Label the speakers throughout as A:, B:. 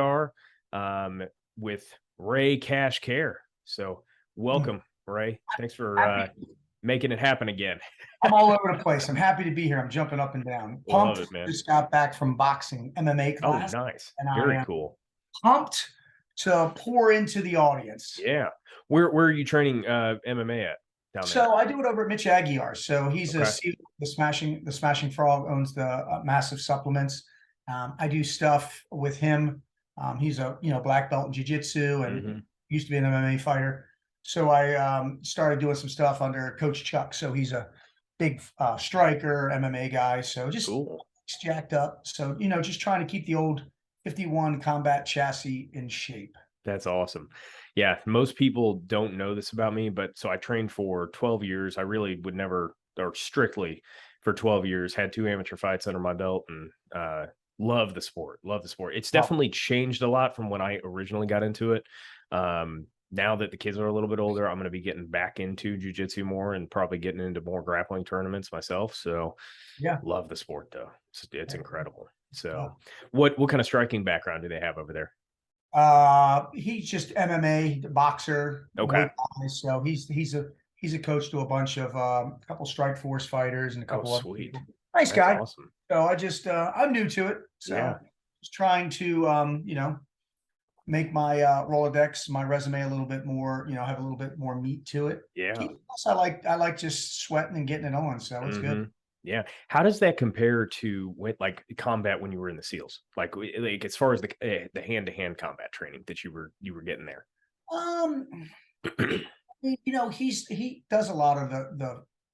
A: are with Ray Cash Care. So welcome, Ray. Thanks for
B: Happy.
A: making it happen again.
B: I'm all over the place. I'm happy to be here. I'm jumping up and down.
A: Love
B: Pumped.
A: it, man.
B: Just got back from boxing MMA
A: Oh,
B: class,
A: nice.
B: and I
A: Very
B: am
A: cool.
B: pumped to pour into the audience.
A: Yeah. Where are you training MMA at down there?
B: So I do it over at Mitch Aguiar. So he's
A: Okay.
B: the Smashing Frog, owns the Massive Supplements. I do stuff with him. He's a black belt in jiu-jitsu and used to be an MMA fighter. So I started doing some stuff under Coach Chuck. So he's a big striker, MMA guy. So just
A: Cool.
B: jacked up. So just trying to keep the old 51 combat chassis in shape.
A: That's awesome. Yeah, most people don't know this about me, but so I trained for 12 years. I really would never, or strictly for 12 years, had 2 amateur fights under my belt, and love the sport. Love the sport. It's
B: Wow.
A: definitely changed a lot from when I originally got into it. Now that the kids are a little bit older, I'm going to be getting back into jiu-jitsu more and probably getting into more grappling tournaments myself. So
B: Yeah.
A: love the sport though. It's incredible. So
B: Yeah.
A: what kind of striking background do they have over there?
B: He's just MMA boxer.
A: Okay.
B: So he's a coach to a bunch of couple Strike Force fighters and a couple of
A: Sweet.
B: nice
A: That's
B: guy.
A: awesome.
B: So I just I'm new to it. So
A: Yeah.
B: just trying to make my Rolodex, my resume a little bit more, have a little bit more meat to it.
A: Yeah.
B: Plus, I like just sweating and getting it on. So it's good.
A: Yeah. How does that compare to like combat when you were in the SEALs? Like as far as the hand-to-hand combat training that you were getting there?
B: He does a lot of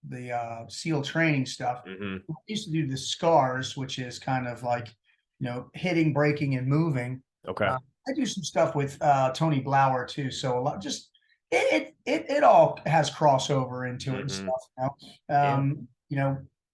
B: the SEAL training stuff.
A: Mm-hmm.
B: He used to do the scars, which is kind of like hitting, breaking, and moving.
A: Okay.
B: I do some stuff with Tony Blauer too, so a lot just it all has crossover into it and stuff.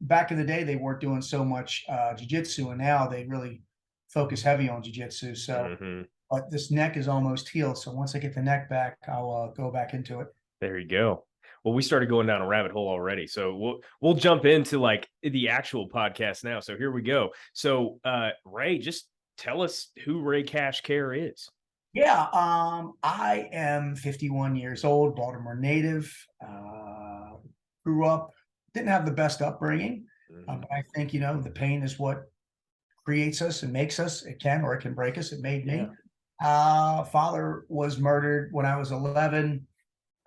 B: Back in the day they weren't doing so much jiu-jitsu, and now they really focus heavy on jiu-jitsu. So, but this neck is almost healed, so once I get the neck back, I'll go back into it.
A: There you go. Well, we started going down a rabbit hole already, so we'll jump into like the actual podcast now. So here we go. So Ray, just tell us who Ray Cash Care is.
B: Yeah, I am 51 years old, Baltimore native. Grew up, didn't have the best upbringing, but I think the pain is what creates us and makes us. It can, or it can break us. It made me. Father was murdered when I was 11.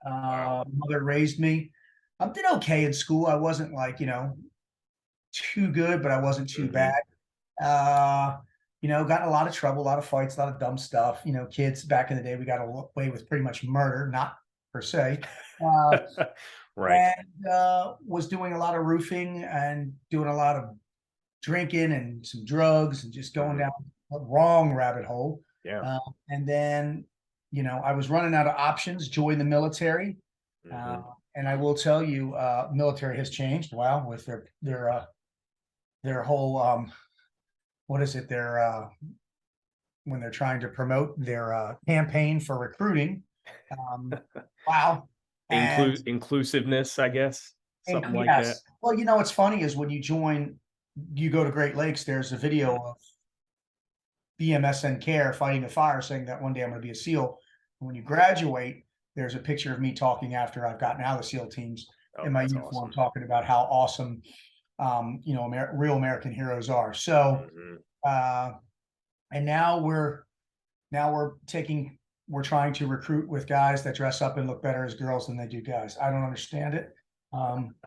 B: Mother raised me. I did okay in school. I wasn't like too good, but I wasn't too bad. Got in a lot of trouble, a lot of fights, a lot of dumb stuff. Kids back in the day, we got away with pretty much murder, not per se.
A: Right.
B: And was doing a lot of roofing and doing a lot of drinking and some drugs and just going down a wrong rabbit hole.
A: Yeah.
B: And then, I was running out of options, joined the military. And I will tell you, military has changed. Wow, with their whole what is it? When they're trying to promote their campaign for recruiting. Wow.
A: Inclusiveness, I guess. Something like that.
B: Well, what's funny is when you go to Great Lakes, there's a video of BMSN Care fighting a fire saying that one day I'm going to be a SEAL. And when you graduate, there's a picture of me talking after I've gotten out of the SEAL teams in my uniform, talking about how awesome real American heroes are. So, and now we're trying to recruit with guys that dress up and look better as girls than they do guys. I don't understand it.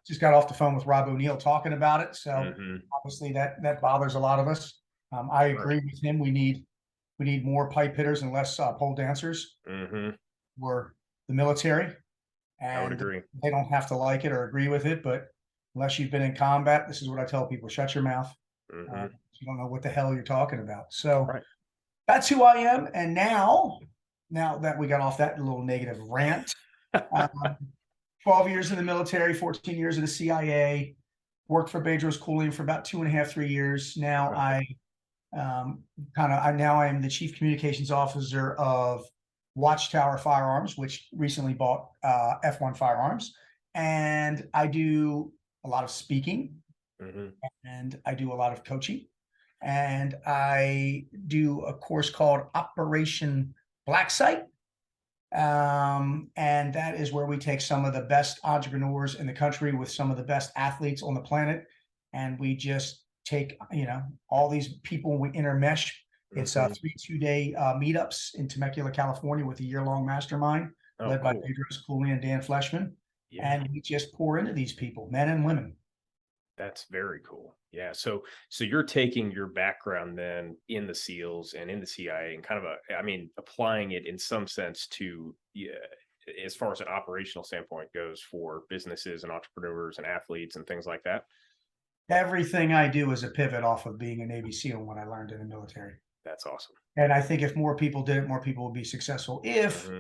B: Just got off the phone with Rob O'Neill talking about it. So obviously that bothers a lot of us. I agree with him. We need more pipe hitters and less pole dancers. We're the military, and I would agree. They don't have to like it or agree with it, but unless you've been in combat, this is what I tell people: shut your mouth. You don't know what the hell you're talking about. So that's who I am. And now that we got off that little negative rant, 12 years in the military, 14 years in the CIA, worked for Bedros Keuilian for about 2.5, 3 years. Now I am the chief communications officer of WATCHTOWER Firearms, which recently bought F1 Firearms. And I do a lot of speaking and I do a lot of coaching. and I do a course called Operation Black Site. And that is where we take some of the best entrepreneurs in the country with some of the best athletes on the planet. And we just take, all these people, we intermesh. It's 3 2-day meetups in Temecula, California, with a year-long mastermind led by Pedro Cooley and Dan Fleshman.
A: Yeah.
B: And we just pour into these people, men and women.
A: That's very cool. Yeah. So you're taking your background then in the SEALs and in the CIA and kind of applying it in some sense to, yeah, as far as an operational standpoint goes for businesses and entrepreneurs and athletes and things like that.
B: Everything I do is a pivot off of being a Navy SEAL, what I learned in the military.
A: That's awesome.
B: And I think if more people did it, more people would be successful. If,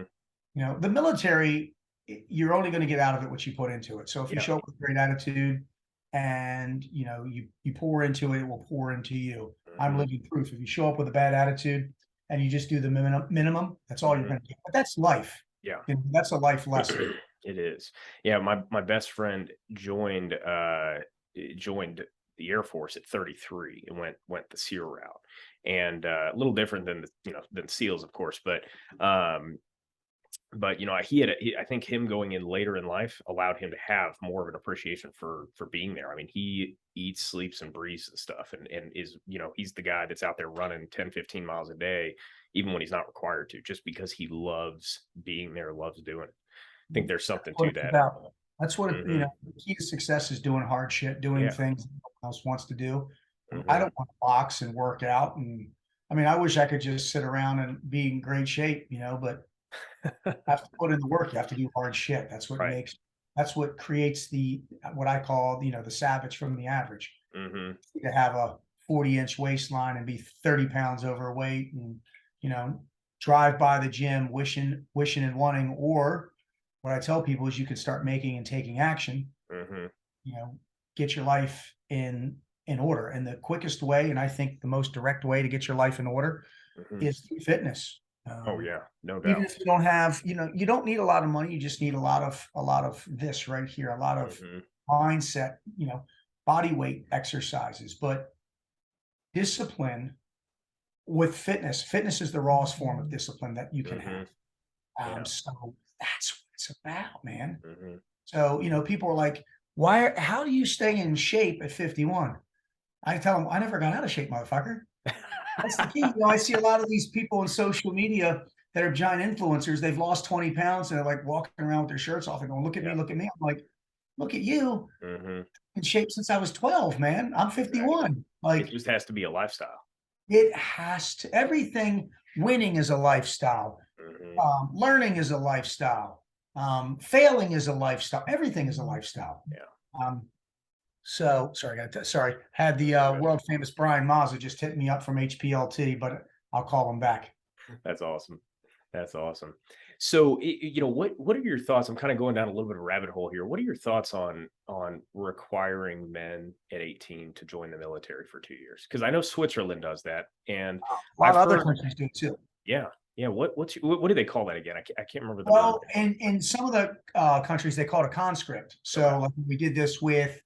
B: the military, you're only going to get out of it what you put into it. So if you show up with great attitude and, you pour into it, it will pour into you. I'm living proof. If you show up with a bad attitude and you just do the minimum, that's all you're going to get. But that's life.
A: Yeah.
B: That's a life lesson.
A: It is. Yeah. My best friend joined the Air Force at 33 and went the SEAL route, and a little different than than SEALs, of course, but I think him going in later in life allowed him to have more of an appreciation for being there. I mean, he eats, sleeps, and breathes and stuff, and is, he's the guy that's out there running 10, 15 miles a day, even when he's not required to, just because he loves being there, loves doing it. I think there's something to that.
B: That's what the key to success is: doing hard shit, doing things no one else wants to do. I don't want to box and work out, and I mean, I wish I could just sit around and be in great shape, but you have to put in the work. You have to do hard shit. That's what that's what creates what I call, the savage from the average. To have a 40-inch waistline and be 30 pounds overweight and, drive by the gym wishing and wanting, or what I tell people is you could start making and taking action, get your life in order. And the quickest way, and I think the most direct way to get your life in order is through fitness.
A: Oh yeah, no doubt.
B: Even if you don't have, you don't need a lot of money. You just need a lot of this right here, a lot of mindset, body weight exercises, but discipline with fitness. Fitness is the rawest form of discipline that you can have. So that's what it's about, man. So, people are like, how do you stay in shape at 51? I tell them, I never got out of shape, motherfucker. That's the key. I see a lot of these people on social media that are giant influencers. They've lost 20 pounds and they're like walking around with their shirts off and going, look at me, look at me. I'm like, look at you. In shape since I was 12, man. I'm 51. Like,
A: it just has to be a lifestyle.
B: It has to. Everything. Winning is a lifestyle. Learning is a lifestyle. Failing is a lifestyle. Everything is a lifestyle. So sorry, had the world famous Brian Mazza just hit me up from HPLT, but I'll call him back.
A: That's awesome. So, what are your thoughts? I'm kind of going down a little bit of a rabbit hole here. What are your thoughts on requiring men at 18 to join the military for 2 years? Because I know Switzerland does that, and
B: a lot of other countries do too.
A: Yeah. What do they call that again? I can't remember the
B: word. In some of the countries they call it a conscript. So like we did this with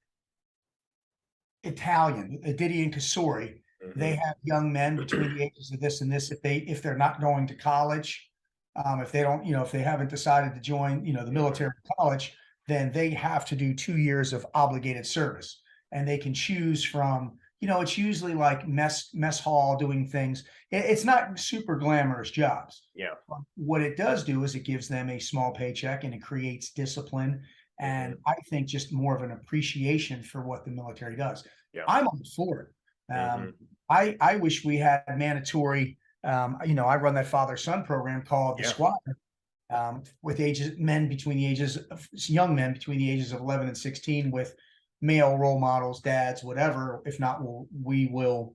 B: Italian, Didi and Casori. They have young men between the ages of this and this. If they're not going to college, if they don't, if they haven't decided to join, the military college, then they have to do 2 years of obligated service, and they can choose from, it's usually like mess hall doing things. It's not super glamorous jobs.
A: Yeah.
B: What it does do is it gives them a small paycheck and it creates discipline. And I think just more of an appreciation for what the military does. I'm all for it. I wish we had mandatory, I run that father-son program called the Squire, with young men between the ages of 11 and 16 with male role models, dads, whatever. If not, we will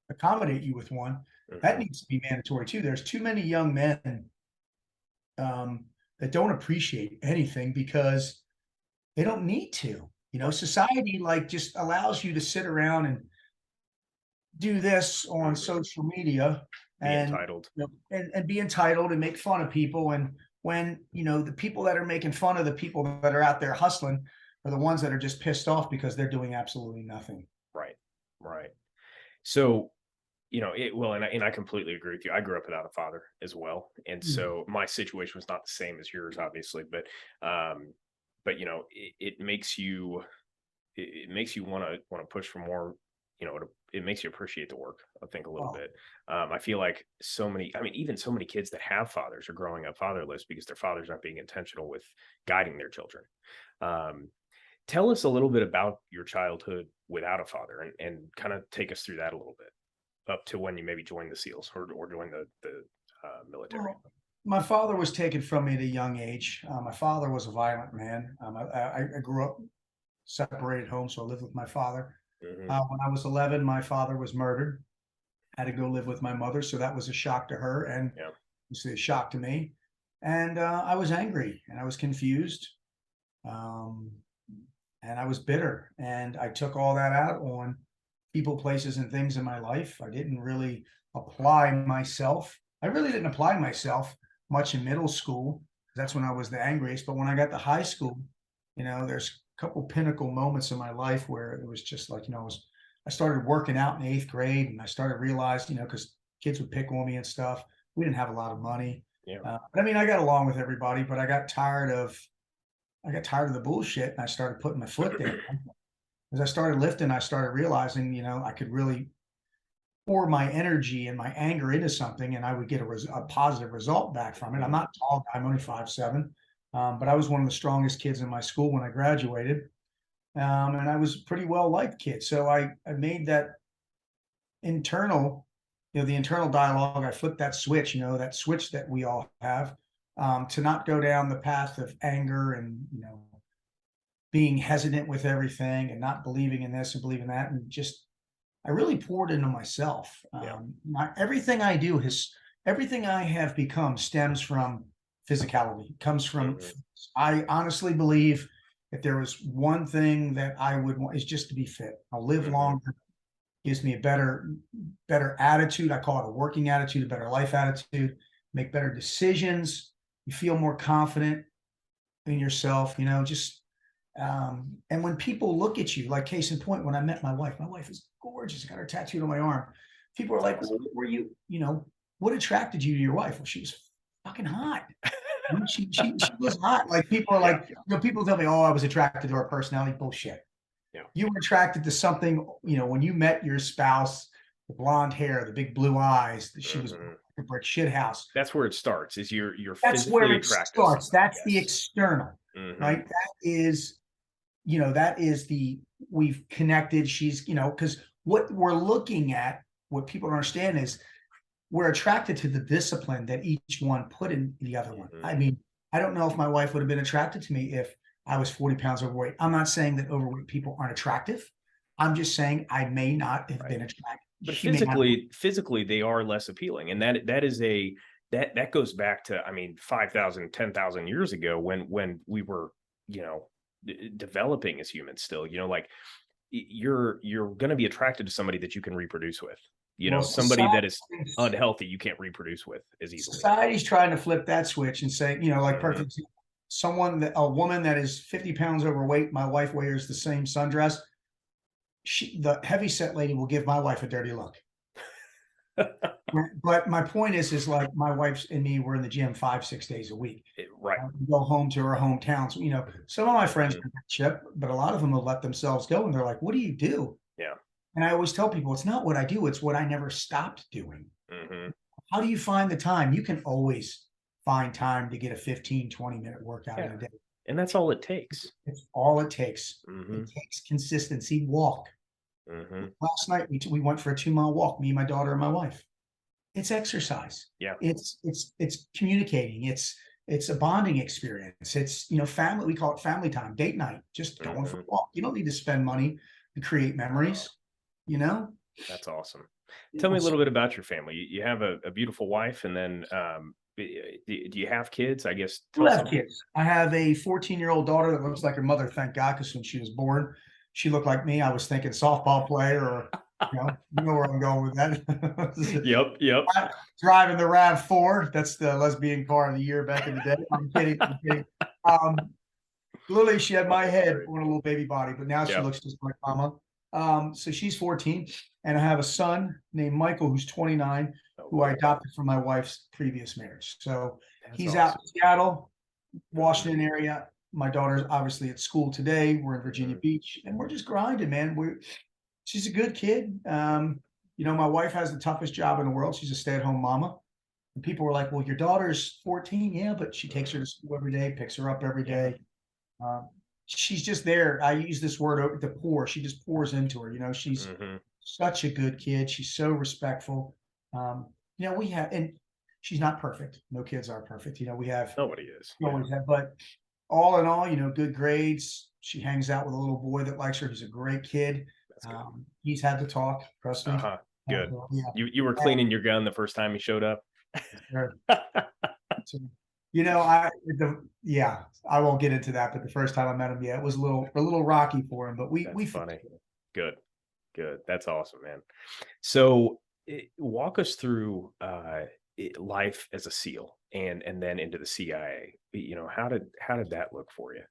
B: accommodate you with one. That needs to be mandatory too. There's too many young men that don't appreciate anything because they don't need to. Society just allows you to sit around and do this on social media and be entitled and make fun of people. And when, the people that are making fun of the people that are out there hustling are the ones that are just pissed off because they're doing absolutely nothing.
A: Right. So, and I completely agree with you. I grew up without a father as well. And
B: Mm.
A: so my situation was not the same as yours, obviously, but it makes you, it makes you want to push for more, it makes you appreciate the work, I think, a little
B: Oh,
A: bit. I feel like even so many kids that have fathers are growing up fatherless because their fathers aren't being intentional with guiding their children. Um, Tell us a little bit about your childhood without a father, and kind of take us through that a little bit up to when you maybe joined the SEALs or joined the military.
B: well, my father was taken from me at a young age. My father was a violent man. I grew up separated home, so I lived with my father.
A: Hmm.
B: When I was 11, my father was murdered. I had to go live with my mother, so that was a shock to her, and
A: Yeah.
B: obviously a shock to me. And I was angry, and I was confused, um, and I was bitter, and I took all that out on people, places, and things in my life. I didn't really apply myself. I really didn't apply myself much in middle school. That's when I was the angriest. But when I got to high school, there's a couple pinnacle moments in my life where it was just like, I started working out in 8th grade, and I started realizing, because kids would pick on me and stuff. We didn't have a lot of money.
A: Yeah.
B: But I mean, I got along with everybody, but I got tired of the bullshit, and I started putting my foot down. As I started lifting, I started realizing, I could really pour my energy and my anger into something, and I would get a positive result back from it. I'm
A: Mhm.
B: not tall, I'm only 5'7", but I was one of the strongest kids in my school when I graduated, and I was a pretty well liked kid. So I made that internal, the internal dialogue. I flipped that switch, that switch that we all have, to not go down the path of anger and being hesitant with everything and not believing in this and believing that, and just I really poured into myself.
A: Yeah.
B: Everything I do everything I have become stems from physicality. Comes from.
A: Mhm.
B: I honestly believe if there was one thing that I would want is just to be fit. I'll live
A: Mhm.
B: longer. Gives me a better attitude. I call it a working attitude, a better life attitude. Make better decisions. You feel more confident in yourself. Just and when people look at you, like case in point, when I met my wife is gorgeous. I got her tattooed on my arm. People are
A: That's
B: like,
A: awesome.
B: well, what were you, what attracted you to your wife? Well, she was fucking hot. She was hot. Like people are
A: Yeah.
B: like, people tell me, oh, I was attracted to her personality. Bullshit.
A: Yeah.
B: You were attracted to something, when you met your spouse, the blonde hair, the big blue eyes, she was
A: Mhm.
B: a brick shit house.
A: That's where it starts, is you're
B: That's where
A: physically
B: it
A: attracted to
B: starts.
A: somebody.
B: That's the
A: Yes.
B: external,
A: Mhm.
B: right? That is we've connected. She's, because what we're looking at, what people don't understand is we're attracted to the discipline that each one put in the other one.
A: Mhm.
B: I mean, I don't know if my wife would have been attracted to me if I was 40 pounds overweight. I'm not saying that overweight people aren't attractive. I'm just saying I may not have
A: Right.
B: been attracted.
A: But
B: She may not.
A: physically they are less appealing, and that is that goes back to, 5,000, 10,000 years ago when we were, you know, developing as humans still, like you're going to be attracted to somebody that you can reproduce with.
B: Well,
A: Somebody that is unhealthy you can't reproduce with as easily.
B: society's trying to flip that switch and say, like
A: Hmm.
B: perfect example, a woman that is 50 pounds overweight, my wife wears the same sundress. The heavy set lady will give my wife a dirty look. But my point is like my wife's and me, we're in the gym 5, 6 days a week.
A: Right.
B: We go home to our hometowns. Some of my friends
A: Hmm.
B: are chip, but a lot of them will let themselves go, and they're like, "What do you do?"
A: Yeah.
B: And I always tell people, it's not what I do; it's what I never stopped doing.
A: Hmm.
B: How do you find the time? You can always find time to get a 15, 20-minute workout in
A: Yeah.
B: a day.
A: And that's all it takes.
B: It's all it takes.
A: Hmm.
B: It takes consistency. Walk.
A: Hmm.
B: Last night we went for a 2-mile walk. Me, my daughter, and my wife. It's exercise.
A: Yeah.
B: It's communicating. It's a bonding experience. It's family. We call it family time, date night. Just going for
A: Hmm.
B: a walk. You don't need to spend money to create memories. You know.
A: That's awesome. Tell
B: Yeah,
A: me a
B: so
A: little bit about your family. You have a beautiful wife, and then do you have kids? I guess
B: who
A: tell us
B: have
A: a
B: kids? I have a 14-year-old daughter that looks like her mother. Thank God, because when she was born, she looked like me. I was thinking softball player, or you know where I'm going with that.
A: Yep, yep.
B: Driving the RAV4. That's the lesbian car of the year back in the day. I'm kidding. I'm kidding. Um, Literally, she had
A: Oh,
B: my
A: that's
B: head
A: great.
B: on a little baby body, but now she
A: Yep.
B: looks just like mama. So she's 14, and I have a son named Michael who's 29,
A: Oh,
B: who I
A: cool.
B: adopted from my wife's previous marriage. So
A: That's
B: he's out
A: awesome.
B: in Seattle,
A: Mhm,
B: Washington area. My daughter's obviously at school today. We're in Virginia
A: mhm.
B: Beach, and we're just grinding, man. She's a good kid. My wife has the toughest job in the world. She's a stay-at-home mama. And people were like, "Well, your daughter's 14, yeah, but she takes her
A: Mhm.
B: to school every day, picks her up every
A: Yeah,
B: day." Um, she's just there. I use this word to pour. She just pours into her. She's
A: mhm.
B: such a good kid. She's so respectful. We have, and she's not perfect. No kids are perfect.
A: Nobody is.
B: We
A: Yeah,
B: always have, but all in all, good grades. She hangs out with a little boy that likes her. He's a great kid.
A: that's good.
B: He's had to talk, trust me.
A: Uh-huh. Good.
B: Yeah.
A: You were cleaning your gun the first time he showed up?
B: Sure. So, yeah, I won't get into that, but the first time I met him, yeah, it was a little rocky for him, but
A: That's
B: we
A: funny.
B: fixed it.
A: Good, good. That's awesome, man. So, walk us through life as a SEAL and then into the CIA. How did that look for you?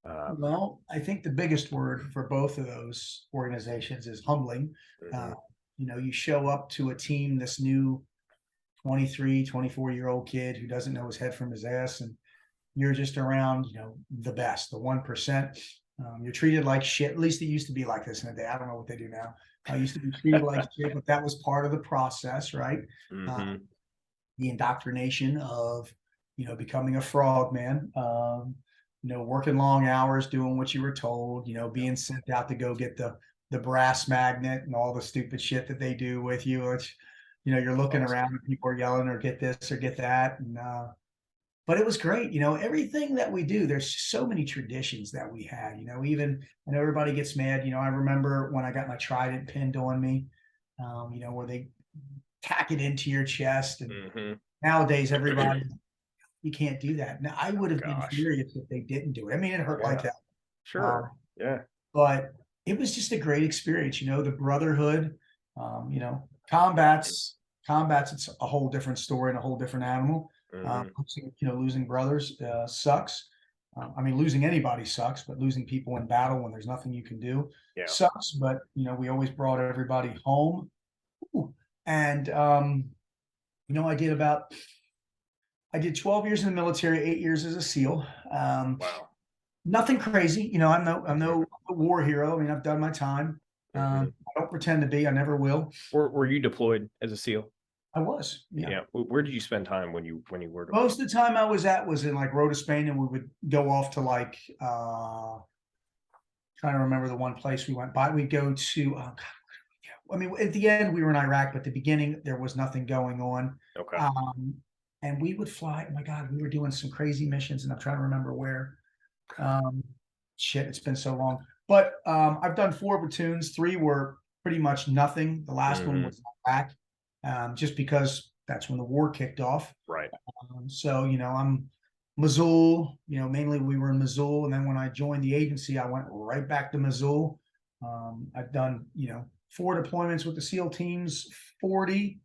A: Um,
B: Well, I think the biggest word for both of those organizations is humbling. Uh,
A: mhm,
B: you show up to a team, this new 23, 24-year-old kid who doesn't know his head from his ass, and you're just around, the best, the 1%. You're treated like shit. At least it used to be like this in the day. I don't know what they do now. I used to be treated like shit, but that was part of the process, right? Uh,
A: mhm.
B: the indoctrination of, becoming a frog man, working long hours, doing what you were told,
A: Yep.
B: being sent out to go get the brass magnet and all the stupid shit that they do with you, which, you're looking
A: Awesome.
B: around and people are yelling or get this or get that. But it was great. Everything that we do, there's so many traditions that we had, even, I know everybody gets mad. I remember when I got my trident pinned on me, where they tack it into your chest. And
A: Mhm.
B: nowadays, everybody, you can't do that. Now, I
A: Oh
B: would have been
A: gosh.
B: furious if they didn't do it. I mean, it hurt like
A: Yeah.
B: that. Um,
A: Sure. Yeah.
B: but it was just a great experience, the brotherhood, um, you know,
A: Mhm.
B: combats, it's a whole different story and a whole different animal.
A: Mhm.
B: Losing brothers sucks. I mean, losing anybody sucks, but losing people in battle when there's nothing you can do
A: Yeah.
B: sucks. But, we always brought everybody home. Ooh. And, I did 12 years in the military, 8 years as a SEAL.
A: Wow.
B: Nothing crazy. I'm
A: Mhm.
B: no war hero. I mean, I've done my time.
A: Mhm.
B: I don't pretend to be. I never will.
A: Were you deployed as a SEAL?
B: I was, yeah.
A: Yeah. Where did you spend time when you were deployed?
B: Most of the time I was in like Rota, Spain, and we would go off to like trying to remember the one place we went by. We'd go to I mean, at the end we were in Iraq, but at the beginning there was nothing going on.
A: Okay.
B: Um, and we would fly. Oh my God, we were doing some crazy missions, and I'm trying to remember where. Um, Shit, it's been so long. But I've done 4 platoons. 3 were pretty much nothing. The last one
A: Mhm.
B: was Iraq, just because that's when the war kicked off.
A: Right.
B: So, I'm Mosul, mainly we were in Mosul. And then when I joined the agency, I went right back to Mosul. I've done, 4 deployments with the SEAL teams, 40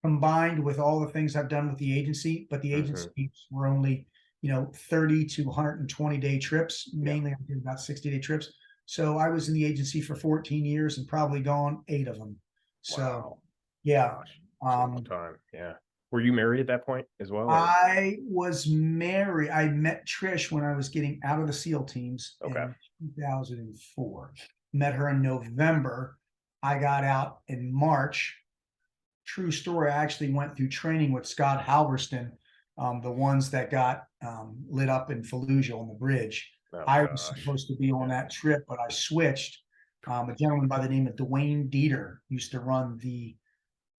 B: combined with all the things I've done with the agency, but the
A: Mhm.
B: agency were only, 30 to 120-day trips.
A: Yeah.
B: Mainly I did about 60-day trips. So I was in the agency for 14 years and probably gone 8 of them. So
A: Wow.
B: yeah.
A: Gosh. It's a long
B: Um,
A: time. Yeah. Were you married at that point as well, or?
B: I was married. I met Trish when I was getting out of the SEAL teams
A: Okay.
B: in 2004. Met her in November. I got out in March. True story. I actually went through training with Scott Halverston, the ones that got lit up in Fallujah on the bridge.
A: Oh
B: I was
A: gosh.
B: supposed to be on
A: Yeah.
B: that trip, but I switched. A gentleman by the name of Dwayne Dieter used to run the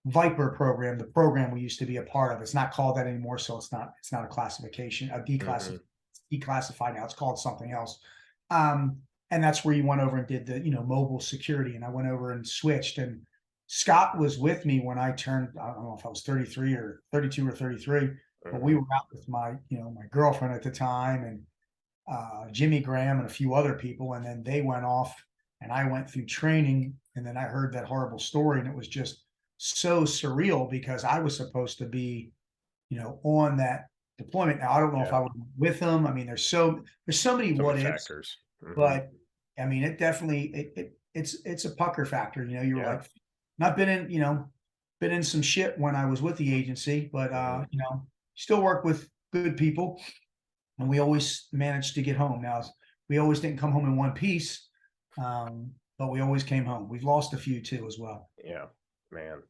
B: Viper program, the program we used to be a part of. It's not called that anymore, so it's not a classification, a
A: Mhm.
B: declassified now. It's called something else. Um, and that's where you went over and did the mobile security. And I went over and switched. And Scott was with me when I turned. I don't know if I was 33 or 32 or 33, but we
A: Mhm.
B: were out with my girlfriend at the time, and Jimmy Graham and a few other people. And then they went off, and I went through training. And then I heard that horrible story, and it was just so surreal because I was supposed to be, on that deployment. Now I don't know if
A: Yeah.
B: I was with them. I mean, there's so many
A: So many
B: what ifs,
A: factors. Mhm.
B: but I mean, it definitely it's a pucker factor. You know, you were
A: Yeah.
B: like, not been in, been in some shit when I was with the agency, but
A: Mhm.
B: still work with good people, and we always managed to get home. Now, we always didn't come home in one piece, but we always came home. We've lost a few too as well.
A: Yeah, man.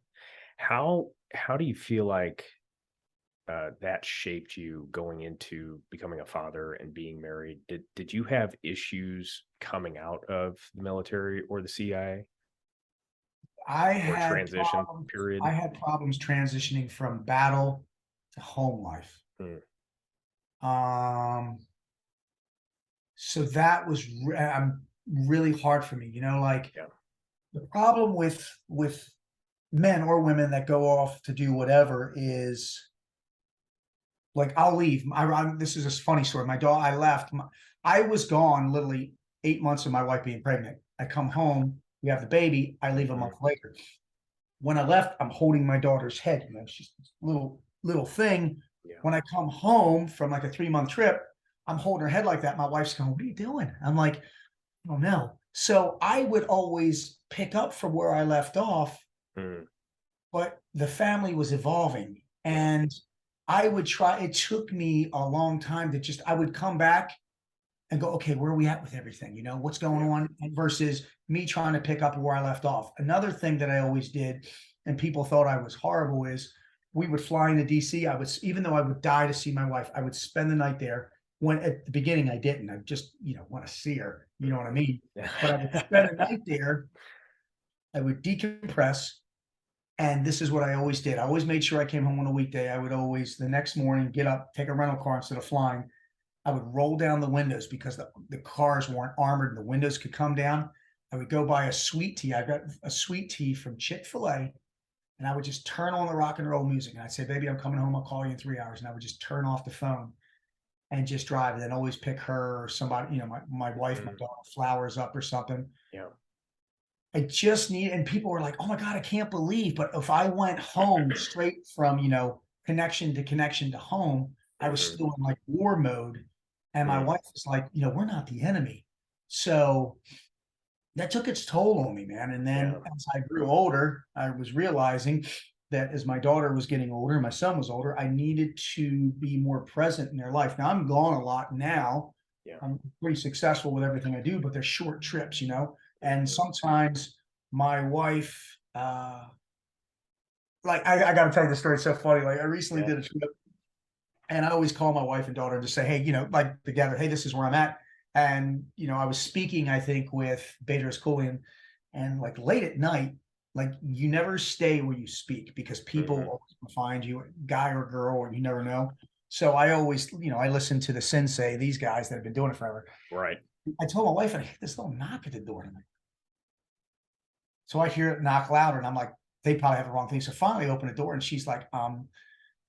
A: How do you feel like that shaped you going into becoming a father and being married? Did you have issues coming out of the military or the CIA
B: I
A: or
B: had
A: transition
B: problems.
A: period?
B: I had problems transitioning from battle to home life.
A: Mm,
B: Um, so that was really hard for me. Like
A: yeah.
B: the problem with men or women that go off to do whatever is like I'll leave. This is a funny story. My dog, I left. I was gone literally 8 months of my wife being pregnant. I come home, we have the baby. I leave a
A: Mhm.
B: month later. When I left, I'm holding my daughter's head. She's this little thing.
A: Yeah.
B: When I come home from like a 3-month trip, I'm holding her head like that. My wife's going, "What are you doing?" I'm like, "Oh no." So I would always pick up from where I left off,
A: Mm,
B: but the family was evolving,
A: yeah.
B: and I would try. It took me a long time to I would come back and go, okay, where are we at with everything? What's going
A: Yeah.
B: on? And versus me trying to pick up where I left off. Another thing that I always did, and people thought I was horrible, is we would fly into DC. Even though I would die to see my wife, I would spend the night there. When at the beginning I didn't, I just, want to see her, you know what I
A: Mhm.
B: mean? But I would spend the night there. I would decompress. And this is what I always did. I always made sure I came home on a weekday. I would always, the next morning, get up, take a rental car instead of flying. I would roll down the windows because the cars weren't armored and the windows could come down. I would go buy a sweet tea. I got a sweet tea from Chick-fil-A, and I would just turn on the rock and roll music. And I'd say, "Baby, I'm coming home. I'll call you in 3 hours." And I would just turn off the phone and just drive. And then always pick her or somebody, my wife, my
A: Mm,
B: daughter, flowers up or something.
A: yeah.
B: I just need, and people were like, "Oh my God, I can't believe." But if I went home straight from, connection to home, I was
A: Mhm.
B: still in like war mode. And my
A: Mm,
B: wife was like, "We're not the enemy." So that took its toll on me, man. And
A: yeah.
B: then as I grew older, I was realizing that as my daughter was getting older, my son was older, I needed to be more present in their life. Now I'm gone a lot now.
A: Yeah.
B: I'm pretty successful with everything I do, but they're short trips. And
A: Mhm.
B: sometimes my wife, like I got to tell you the story. It's so funny. Like I recently
A: Yeah.
B: did a trip, and I always call my wife and daughter and just say, "Hey, like together, hey, this is where I'm at." And I was speaking, I think, with Bader's Coolian, and like late at night, like you never stay where you speak because people
A: Mhm.
B: always find you, guy or girl, and you never know. So I always, I listen to the sensei, these guys that have been doing it forever.
A: Right.
B: I told my wife, and I hear this little knock at the door tonight. So I hear it knock louder, and I'm like, they probably have the wrong thing. So finally, I open the door, and she's like, am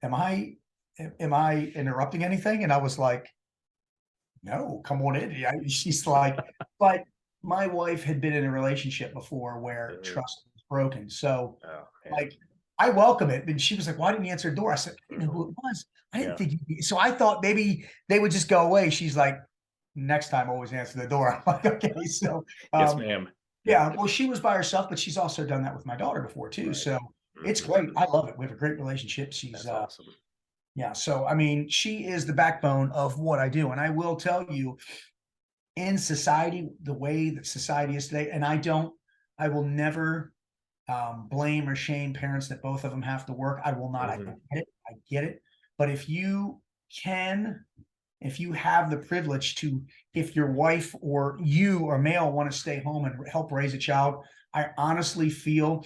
B: I am I interrupting anything?" And I was like, "No, come on in." Yeah, she's like, but my wife had been in a relationship before where
A: Mhm.
B: trust was broken. So,
A: Oh, man.
B: like, I welcome it. And she was like, "Why didn't you answer the door?" I said, "I didn't know
A: Mhm.
B: who it was. I didn't
A: Yeah.
B: think you'd be." So I thought maybe they would just go away. She's like, "Next time, always answer the door." I'm like, "Okay." So,
A: Yes,
B: um,
A: ma'am.
B: yeah, well, she was by herself, but she's also done that with my daughter before too.
A: Right.
B: So it's
A: Mhm.
B: great. I love it. We have a great relationship.
A: That's awesome.
B: Yeah. So, I mean, she is the backbone of what I do. And I will tell you, in society, the way that society is today, and I will never blame or shame parents that both of them have to work. I will not. I
A: Mhm.
B: get it. I get it. But can, if you have the privilege to, if your wife or you or male want to stay home and help raise a child, I honestly feel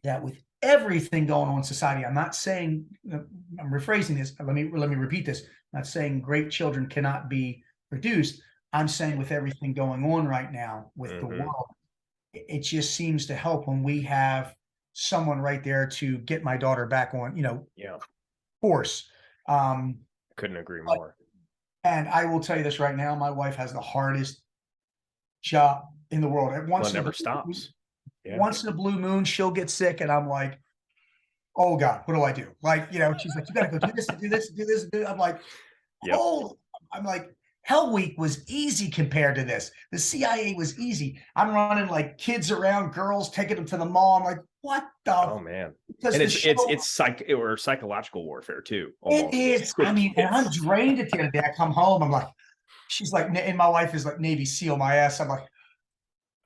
B: that with everything going on in society, I'm not saying, I'm rephrasing this. Let me repeat this. I'm not saying great children cannot be produced. I'm saying with everything going on right now with the
A: Mhm.
B: world, it just seems to help when we have someone right there to get my daughter back on,
A: Yeah.
B: course. Um,
A: Couldn't agree
B: but,
A: more.
B: and I will tell you this right now, my wife has the hardest job in the world. At
A: Well, it never stops. Yeah.
B: once in a blue moon, she'll get sick, and I'm like, "Oh God, what do I do?" Like, she's like, "You got to go do this, do this, do this." I'm like,
A: Yep.
B: "Oh," I'm like, Hell Week was easy compared to this. The CIA was easy. I'm running like kids around, girls, taking them to the mall. I'm like, what the?
A: Oh man.
B: Because
A: And
B: the show,
A: it's psychological warfare too,
B: it
A: almost
B: is. I
A: with
B: mean, and I'm
A: kids.
B: drained at the end of the day. I come home, I'm like, she's like, and my wife is like Navy SEAL my ass. I'm like,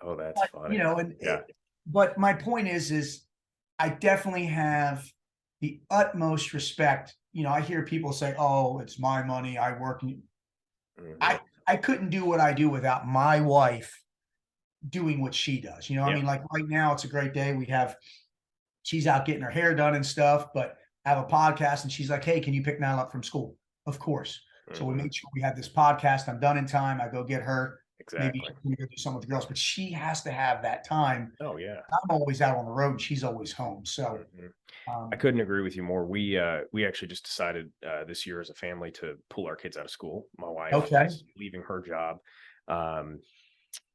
A: Oh, that's
B: but,
A: funny. Yeah.
B: but my point is I definitely have the utmost respect. I hear people say, "Oh, it's my money. I work."
A: Mhm.
B: I couldn't do what I do without my wife doing what she does. I
A: Yeah.
B: mean, like right now, it's a great day. She's out getting her hair done and stuff, but I have a podcast and she's like, "Hey, can you pick Nile up from school?" Of course. So we
A: Mhm.
B: made sure we had this podcast. I'm done in time. I go get her. Maybe
A: Exactly.
B: we go do something with the girls, but she has to have that time.
A: Oh yeah.
B: I'm always out on the road and she's always home. So,
A: Mhm. I
B: um,
A: couldn't agree with you more. We actually just decided this year as a family to pull our kids out of school. My wife
B: okay.
A: is leaving her job, um,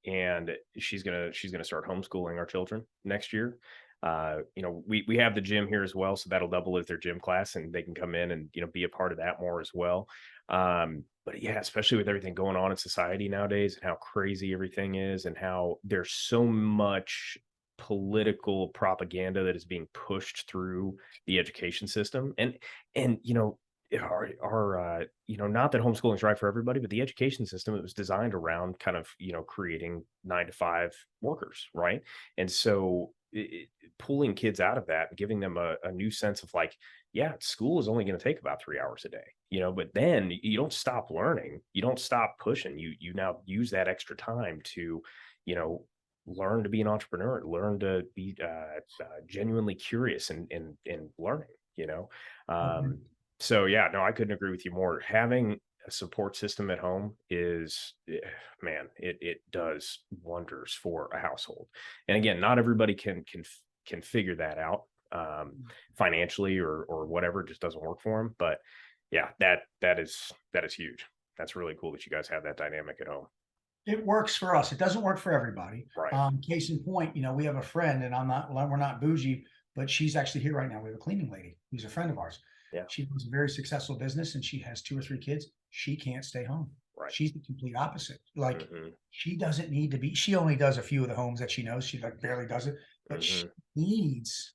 A: and she's gonna start homeschooling our children next year. We have the gym here as well, so that'll double as their gym class, and they can come in and be a part of that more as well. But yeah, especially with everything going on in society nowadays and how crazy everything is, and how there's so much political propaganda that is being pushed through the education system, and not that homeschooling is right for everybody, but the education system, it was designed around kind of creating 9 to 5 workers, right? And so pulling kids out of that and giving them a new sense of like, yeah, school is only going to take about 3 hours a day, but then you don't stop learning, you don't stop pushing, you now use that extra time to you know learn to be an entrepreneur, learn to be genuinely curious and learning, you know.
B: Mhm.
A: Um, so yeah, no, I couldn't agree with you more. Having a support system at home is, man, it does wonders for a household. And again, not everybody can figure that out financially or whatever. It just doesn't work for them. But yeah, that is huge. That's really cool that you guys have that dynamic at home.
B: It works for us. It doesn't work for everybody.
A: Right.
B: Case in point, we have a friend, and we're not bougie, but she's actually here right now. We have a cleaning lady who's a friend of ours.
A: Yeah.
B: She runs a very successful business, and she has 2 or 3 kids. She can't stay home.
A: Right.
B: She's the complete opposite. Like
A: Hmm.
B: she doesn't need to be. She only does a few of the homes that she knows. She like barely does it, but she
A: Hmm.
B: needs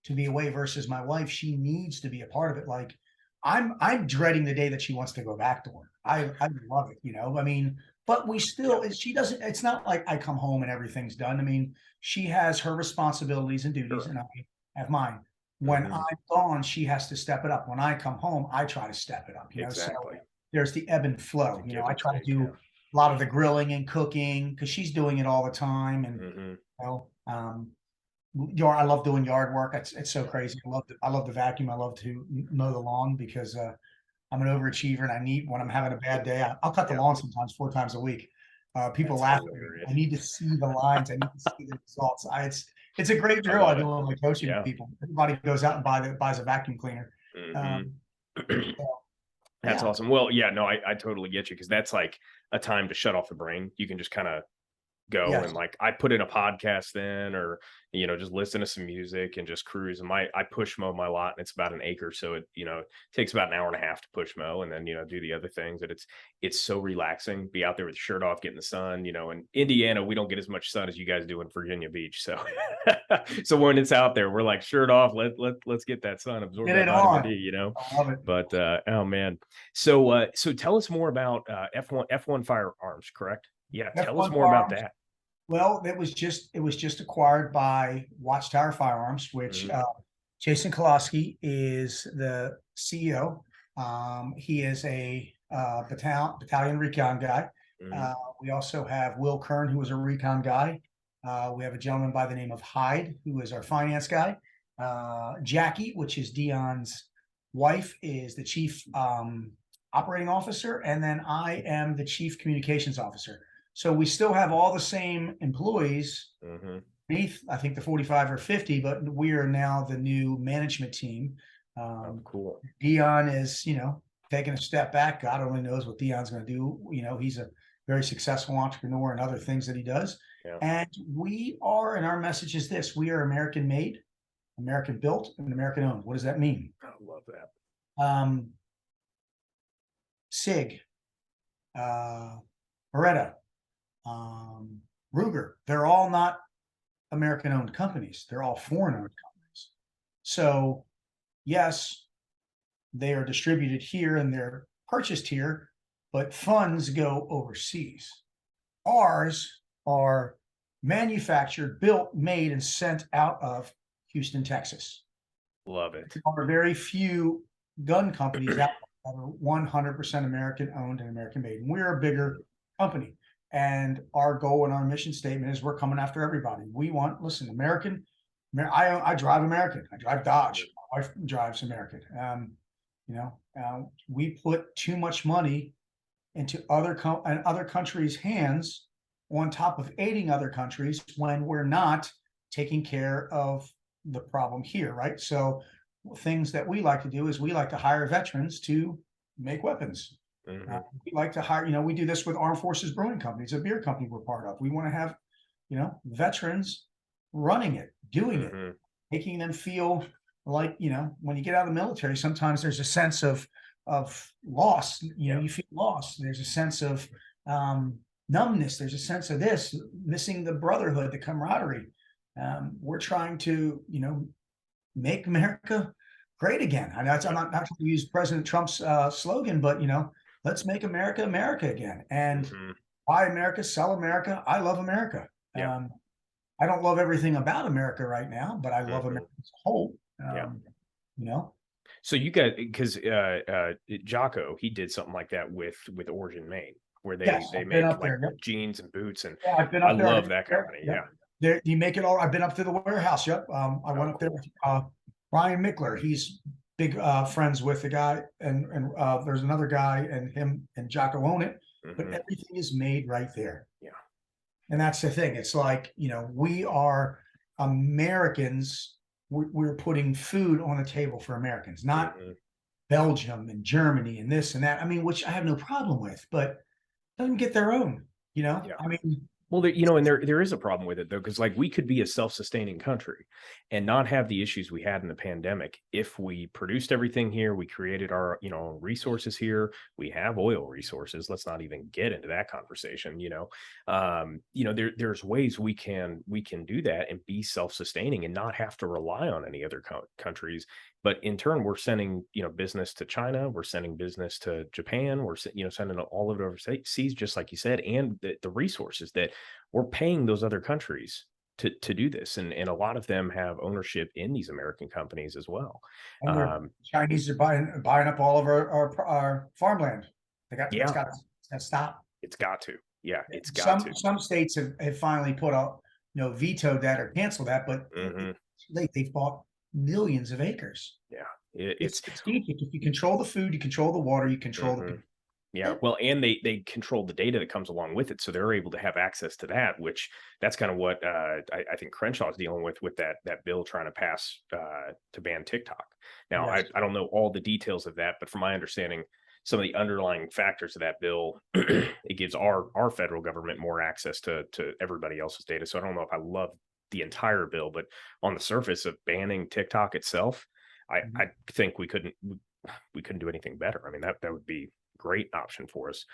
B: to be away versus my wife. She needs to be a part of it. Like I'm dreading the day that she wants to go back to work. I love it. I mean, but we
A: Yeah.
B: still she doesn't, it's not like I come home and everything's done. I mean, she has her responsibilities and duties
A: Sure.
B: and I have mine. When
A: Hmm.
B: I'm gone, she has to step it up. When I come home, I try to step it up. So
A: Exactly.
B: there's the ebb and
A: It's
B: flow.
A: a give
B: I
A: and
B: try to
A: take.
B: do
A: Yeah.
B: a lot of the grilling and cooking because she's doing it all the time. And
A: Hmm.
B: you know, um, I love doing yard work. It's so crazy. I love the vacuum. I love to mow the lawn because I'm an overachiever and I need when I'm having a bad day. I'll cut the
A: Yeah.
B: lawn sometimes 4 times a week. People
A: That's
B: laugh at me. I
A: hilarious.
B: need to see the lines. I need to see the results. It's a great
A: I
B: drill I
A: love
B: do
A: it.
B: when I'm coaching with
A: Yeah.
B: people. Everybody goes out and buys a vacuum cleaner.
A: Hmm.
B: Um, so,
A: That's
B: yeah.
A: awesome. Well, yeah, no, I totally get you because that's like a time to shut off the brain. You can just kind of go and
B: Yes.
A: like I put in a podcast then or just listen to some music and just cruise. And I push mow my lot and it's about an acre. So it takes about an hour and a half to push mow and then do the other things. And it's so relaxing. Be out there with the shirt off, getting the sun. In Indiana, we don't get as much sun as you guys do in Virginia Beach. So so when it's out there, we're like shirt off, let's get that sun, absorb
B: Get
A: that
B: it
A: vitamin
B: on.
A: D.
B: I love it.
A: But oh man. So tell us more about F1 firearms, correct? Yeah, tell us
B: F1
A: more about
B: Farms.
A: that.
B: Well, it was just acquired by Watchtower Firearms, which
A: Mhm.
B: Jason Koloski is the CEO. He is a battalion recon guy.
A: Mhm.
B: Uh, we also have Will Kern, who is a recon guy. We have a gentleman by the name of Hyde, who is our finance guy. Jackie, which is Dion's wife, is the chief operating officer, and then I am the chief communications officer. So we still have all the same employees
A: Mhm.
B: beneath, I think, the 45 or 50, but we are now the new management team.
A: Oh,
B: Um,
A: cool.
B: Dion is, taking a step back. God only knows what Dion's going to do. He's a very successful entrepreneur and other things that he does.
A: Yeah.
B: And and our message is this: we are American made, American built, and American owned. What does that mean?
A: I love that.
B: Um, SIG, Beretta, Ruger. They're all not American-owned companies. They're all foreign-owned companies. So, yes, they are distributed here and they're purchased here, but funds go overseas. Ours are manufactured, built, made, and sent out of Houston, Texas.
A: Love it.
B: There are very few gun companies out there that are 100% American owned and American made. And we're a bigger company. And our goal and our mission statement is we're coming after everybody. We want, listen, American. I drive American. I drive Dodge. My wife drives American. We put too much money into other countries' hands on top of aiding other countries when we're not taking care of the problem here, right? So things that we like to do is we like to hire veterans to make weapons. We like to hire, we do this with Armed Forces Brewing Company. It's a beer company we're part of. We want to have, veterans running it, doing it, making them feel like, when you get out of the military, sometimes there's a sense of loss, you feel lost. There's a sense of numbness. There's a sense of this, missing the brotherhood, the camaraderie. We're trying to, make America great again. I'm not trying to use President Trump's slogan, but, let's make America America again. And buy America, sell America. I love America. I don't love everything about America right now, but I love America as a whole.
A: So you got, because Jocko, he did something like that with Origin Maine, where they make like jeans and boots, and
B: I've been up
A: I
B: there.
A: love that company.
B: You make it all. I've been up to the warehouse. Yep. I went up there with Ryan Mickler. He's big friends with the guy, and there's another guy, and him and Jocko own it. But everything is made right there. And that's the thing. It's like, we are Americans. We're putting food on the table for Americans, not Belgium and Germany and this and that. I mean, which I have no problem with, but let them get their own, I mean,
A: well, and there is a problem with it, though, because like we could be a self-sustaining country and not have the issues we had in the pandemic if we produced everything here, we created our resources here, we have oil resources. Let's not even get into that conversation. There's ways we can do that and be self-sustaining and not have to rely on any other countries. But in turn, we're sending business to China, we're sending business to Japan, we're sending all of it overseas, just like you said, and the resources that we're paying those other countries to do this, and a lot of them have ownership in these American companies as well.
B: And Chinese are buying up all of our farmland. It's got to stop.
A: It's got to. Yeah, it's got to.
B: Some states have finally put out, vetoed that or canceled that, but they've bought millions of acres.
A: Yeah,
B: it's strategic. If you control the food, you control the water, you control the people.
A: Yeah, well, and they control the data that comes along with it, so they're able to have access to that, which that's kind of what I think Crenshaw is dealing with that bill trying to pass to ban TikTok. Now, I don't know all the details of that, but from my understanding, some of the underlying factors of that bill, it gives our federal government more access to everybody else's data. So I don't know if I love the entire bill, but on the surface of banning TikTok itself, I think we couldn't do anything better. I mean, that would be a great option for us.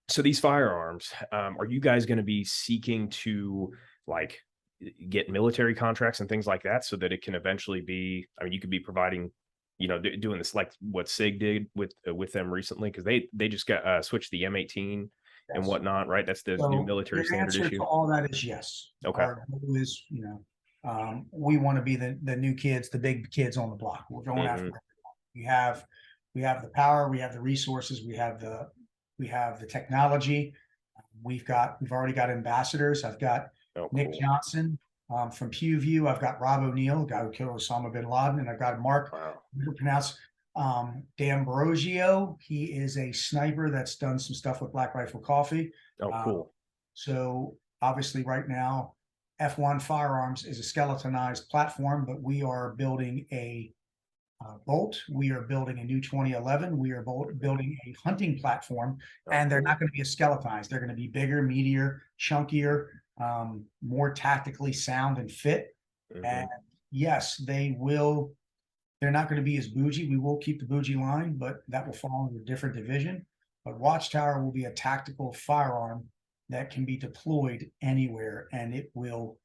A: So these firearms, are you guys going to be seeking to like get military contracts and things like that so that it can eventually be, I mean, you could be providing, doing this like what SIG did with them recently, because they just got switched the M18 and whatnot, right? That's the new military standard issue.
B: To all that is yes.
A: Okay.
B: Our goal is, we want to be the new kids, the big kids on the block. We're going after. We have the power, we have the resources, we have the technology. We've already got ambassadors. I've got Nick Johnson from Pew View. I've got Rob O'Neill, the guy who killed Osama bin Laden, and I've got Mark. Pronounce D'Ambrosio. He is a sniper that's done some stuff with Black Rifle Coffee.
A: Oh, cool.
B: So obviously right now, F1 Firearms is a skeletonized platform, but we are building a Bolt. We are building a new 2011. We are building a hunting platform, and they're not going to be skeletonized. They're going to be bigger, meatier, chunkier, more tactically sound and fit. And yes, they will. They're not going to be as bougie. We will keep the bougie line, but that will fall into a different division. but Watchtower will be a tactical firearm that can be deployed anywhere, and it will,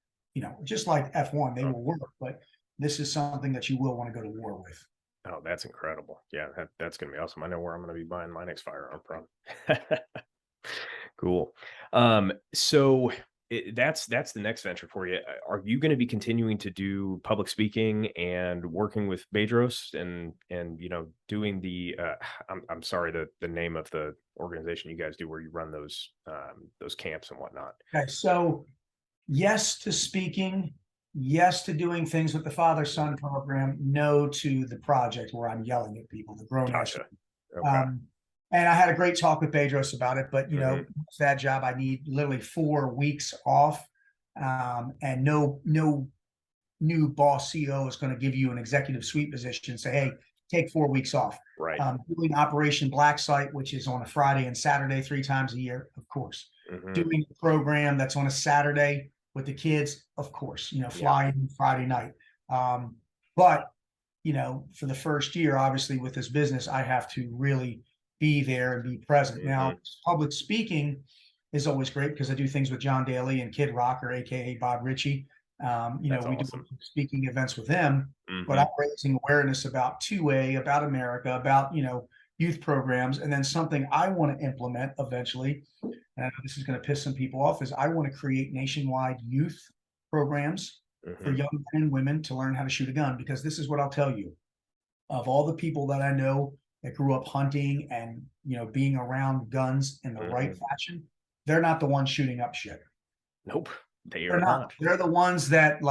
B: just like F1, they will work, but this is something that you will want to go to war with.
A: Oh, that's incredible. Yeah, that's going to be awesome. I know where I'm going to be buying my next firearm from. Cool. So that's the next venture for you. Are you going to be continuing to do public speaking and working with Bedros and doing the I'm sorry, the name of the organization you guys do where you run those camps and whatnot.
B: Okay, so yes to speaking, yes to doing things with the father-son program, no to the project where I'm yelling at people, the grown ass.
A: Gotcha. Okay.
B: And I had a great talk with Bedros about it, but that job, I need literally 4 weeks off. And no new boss CEO is going to give you an executive suite position and say, hey, take 4 weeks off.
A: Right.
B: Doing Operation Black Site, which is on a Friday and Saturday 3 times a year, of course. Doing a program that's on a Saturday with the kids, of course, flying Friday night. But, for the first year, obviously with this business, I have to really be there and be present. Now, public speaking is always great because I do things with John Daly and Kid Rocker, AKA Bob Ritchie. We
A: awesome.
B: do speaking events with them, but I'm raising awareness about 2A, about America, about, youth programs. And then something I want to implement eventually, and I know this is going to piss some people off, is I want to create nationwide youth programs for young men and women to learn how to shoot a gun. Because this is what I'll tell you, of all the people that I know that grew up hunting and, being around guns in the right fashion, they're not the ones shooting up shit.
A: Nope. They're not.
B: They're the ones that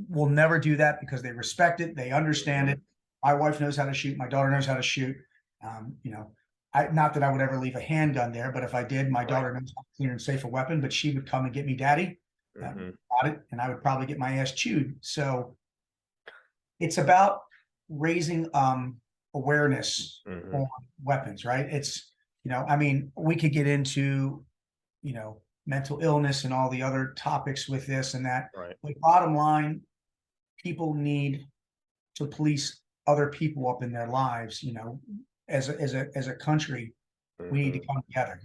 B: will never do that because they respect it. They understand it. My wife knows how to shoot. My daughter knows how to shoot. Not that I would ever leave a handgun there, but if I did, my daughter knows how to clean and safe a weapon, but she would come and get me, Daddy, got it, and I would probably get my ass chewed. So it's about raising awareness on weapons, right? It's, we could get into, mental illness and all the other topics with this and that.
A: Right.
B: But bottom line, people need to police other people up in their lives, as a country, we need to come together,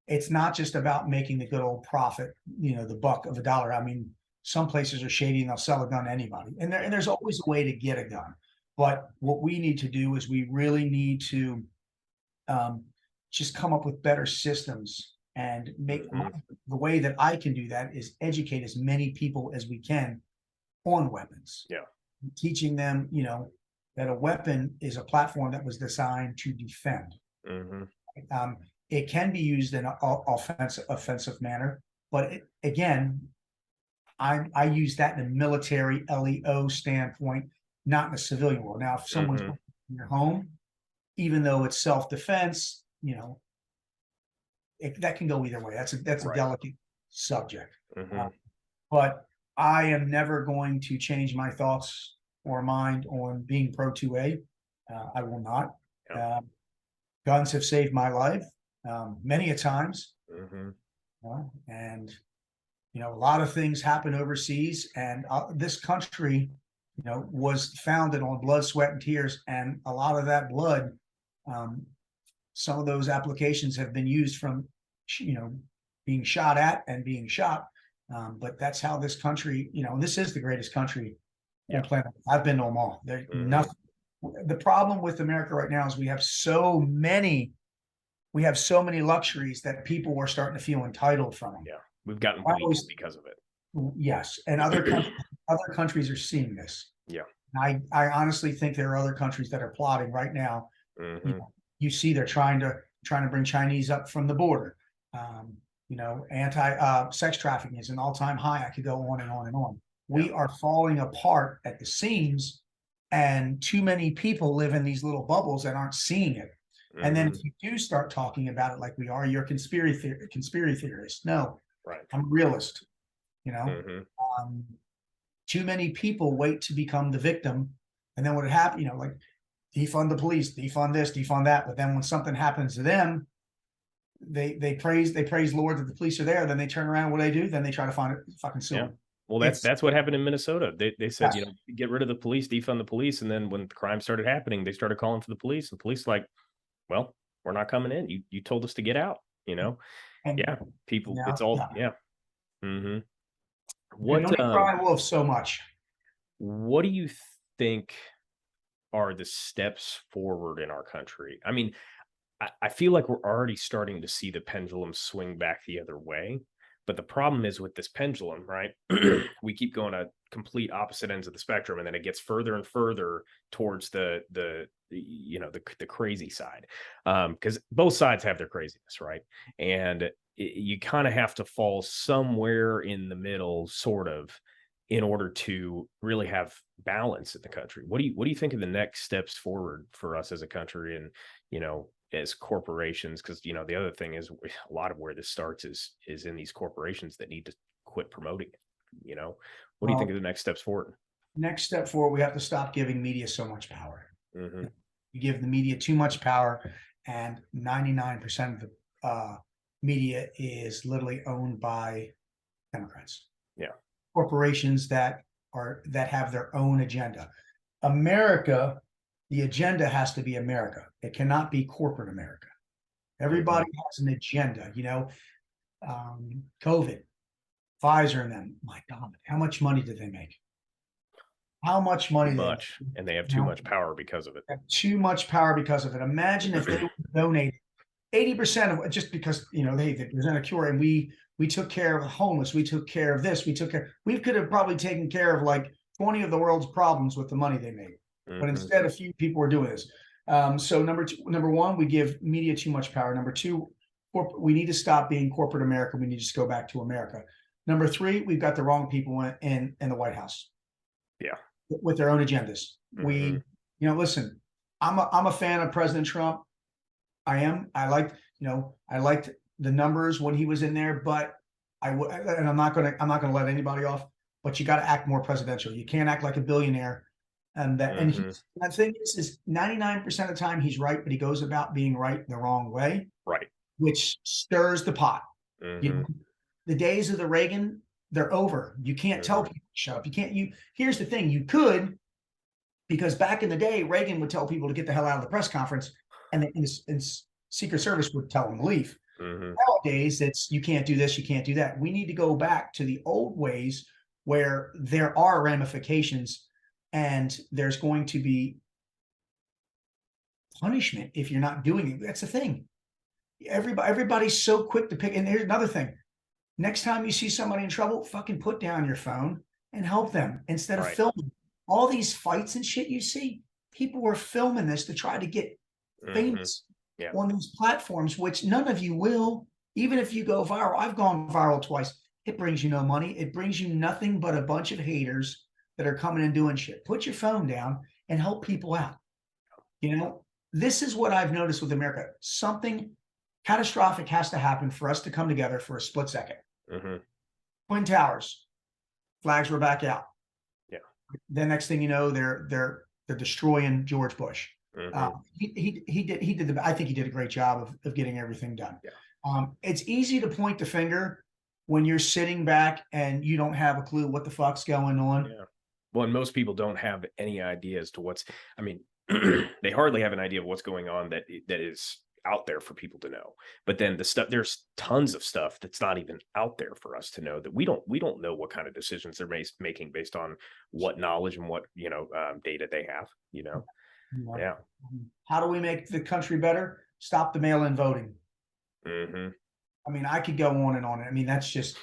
B: it's not just about making the good old profit, the buck of a dollar. I mean, some places are shady and they'll sell a gun to anybody. And there's always a way to get a gun. But what we need to do is we really need to just come up with better systems and make the way that I can do that is educate as many people as we can on weapons.
A: Yeah.
B: Teaching them, that a weapon is a platform that was designed to defend. It can be used in an offensive manner, but I use that in a military LEO standpoint, not in a civilian world. Now, if someone's in your home, even though it's self-defense, that can go either way. That's a delicate subject. But I am never going to change my thoughts or mind on being pro 2A. I will not. Guns have saved my life many a times. And, a lot of things happen overseas, and this country, was founded on blood, sweat, and tears. And a lot of that blood, some of those applications have been used from, being shot at and being shot. But that's how this country, this is the greatest country on the planet. I've been to them all. There's nothing. The problem with America right now is we have so many luxuries that people are starting to feel entitled from them.
A: Yeah, we've gotten weak because of it.
B: Yes, and other countries are seeing this.
A: Yeah,
B: I honestly think there are other countries that are plotting right now. You see, they're trying to bring Chinese up from the border. Sex trafficking is an all-time high. I could go on and on and on. We are falling apart at the seams, and too many people live in these little bubbles that aren't seeing it. And then if you do start talking about it like we are, you're a conspiracy theorist. No, I'm a realist. Too many people wait to become the victim, and then what happens, defund the police, defund this, defund that. But then when something happens to them, they praise Lord that the police are there. Then they turn around. What do? Then they try to find it, fucking sue them.
A: Well, that's what happened in Minnesota. They said, get rid of the police, defund the police. And then when the crime started happening, they started calling for the police. And the police well, we're not coming in. You told us to get out, you know?
B: And
A: Yeah. People,
B: yeah,
A: it's all,
B: yeah.
A: yeah. Hmm.
B: You can
A: What,
B: only cry wolf so much.
A: what do you think are the steps forward in our country? I mean, I feel like we're already starting to see the pendulum swing back the other way. But the problem is with this pendulum, right? We keep going to complete opposite ends of the spectrum, and then it gets further and further towards the crazy side, because both sides have their craziness, right? And you kind of have to fall somewhere in the middle, sort of, in order to really have balance in the country. What do you think of the next steps forward for us as a country, and as corporations? Because the other thing is, a lot of where this starts is in these corporations that need to quit promoting it. What do you think of
B: Well,
A: the next steps forward?
B: next step forward, we have to stop giving media so much power.
A: Hmm.
B: You give the media too much power, and 99% of the media is literally owned by Democrats,
A: Yeah.
B: corporations that have their own agenda. America, the agenda has to be America. It cannot be corporate America.
A: Hmm.
B: Everybody has an agenda. COVID, Pfizer, and them. My God, how much money did they make? How much
A: Too
B: money did they make?
A: much, and they have
B: You
A: too
B: know,
A: much power because of it.
B: have too much power because of it. Imagine if they donated 80% of, just because they present a cure, and we took care of the homeless, we took care of this, we could have probably taken care of like 20 of the world's problems with the money they made, but
A: Hmm.
B: instead a few people were doing this. So number one, we give media too much power. Number two, we need to stop being corporate America. We need to just go back to America. Number three, we've got the wrong people in the White House
A: Yeah.
B: with their own agendas.
A: Hmm.
B: Listen, I'm a fan of President Trump. I am. I liked the numbers when he was in there, but and I'm not gonna let anybody off. But you got to act more presidential. You can't act like a billionaire.
A: Hmm.
B: That thing is 99% of the time he's right, but he goes about being right the wrong way,
A: Right.
B: which stirs the pot. You
A: Hmm.
B: know, the days of the Reagan, they're over. You can't tell
A: Hmm.
B: people to shut up. You can't. Here's the thing: you could, because back in the day, Reagan would tell people to get the hell out of the press conference, and Secret Service would tell them to leave.
A: Hmm.
B: Nowadays, it's you can't do this, you can't do that. We need to go back to the old ways where there are ramifications, and there's going to be punishment if you're not doing it. That's the thing. Everybody's so quick to pick. And here's another thing: next time you see somebody in trouble, fucking put down your phone and help them instead of
A: Right.
B: filming. All these fights and shit you see, people were filming this to try to get
A: Hmm.
B: famous
A: Yeah.
B: on these platforms, which none of you will. Even if you go viral, I've gone viral twice. It brings you no money. It brings you nothing but a bunch of haters that are coming and doing shit. Put your phone down and help people out. This is what I've noticed with America. Something catastrophic has to happen for us to come together for a split second.
A: Hmm.
B: Twin Towers, flags were back out.
A: Yeah.
B: The next thing you know, they're destroying George Bush.
A: Hmm.
B: He did. I think he did a great job of getting everything done.
A: Yeah.
B: It's easy to point the finger when you're sitting back and you don't have a clue what the fuck's going on.
A: Yeah. Well, and most people don't have any idea as to I mean, they hardly have an idea of what's going on that is out there for people to know. But then there's tons of stuff that's not even out there for us to know, that we don't know what kind of decisions they're making based on what knowledge and what, data they have, Yeah.
B: How do we make the country better? Stop the mail-in voting.
A: Hmm.
B: I mean, I could go on and on. I mean, that's just,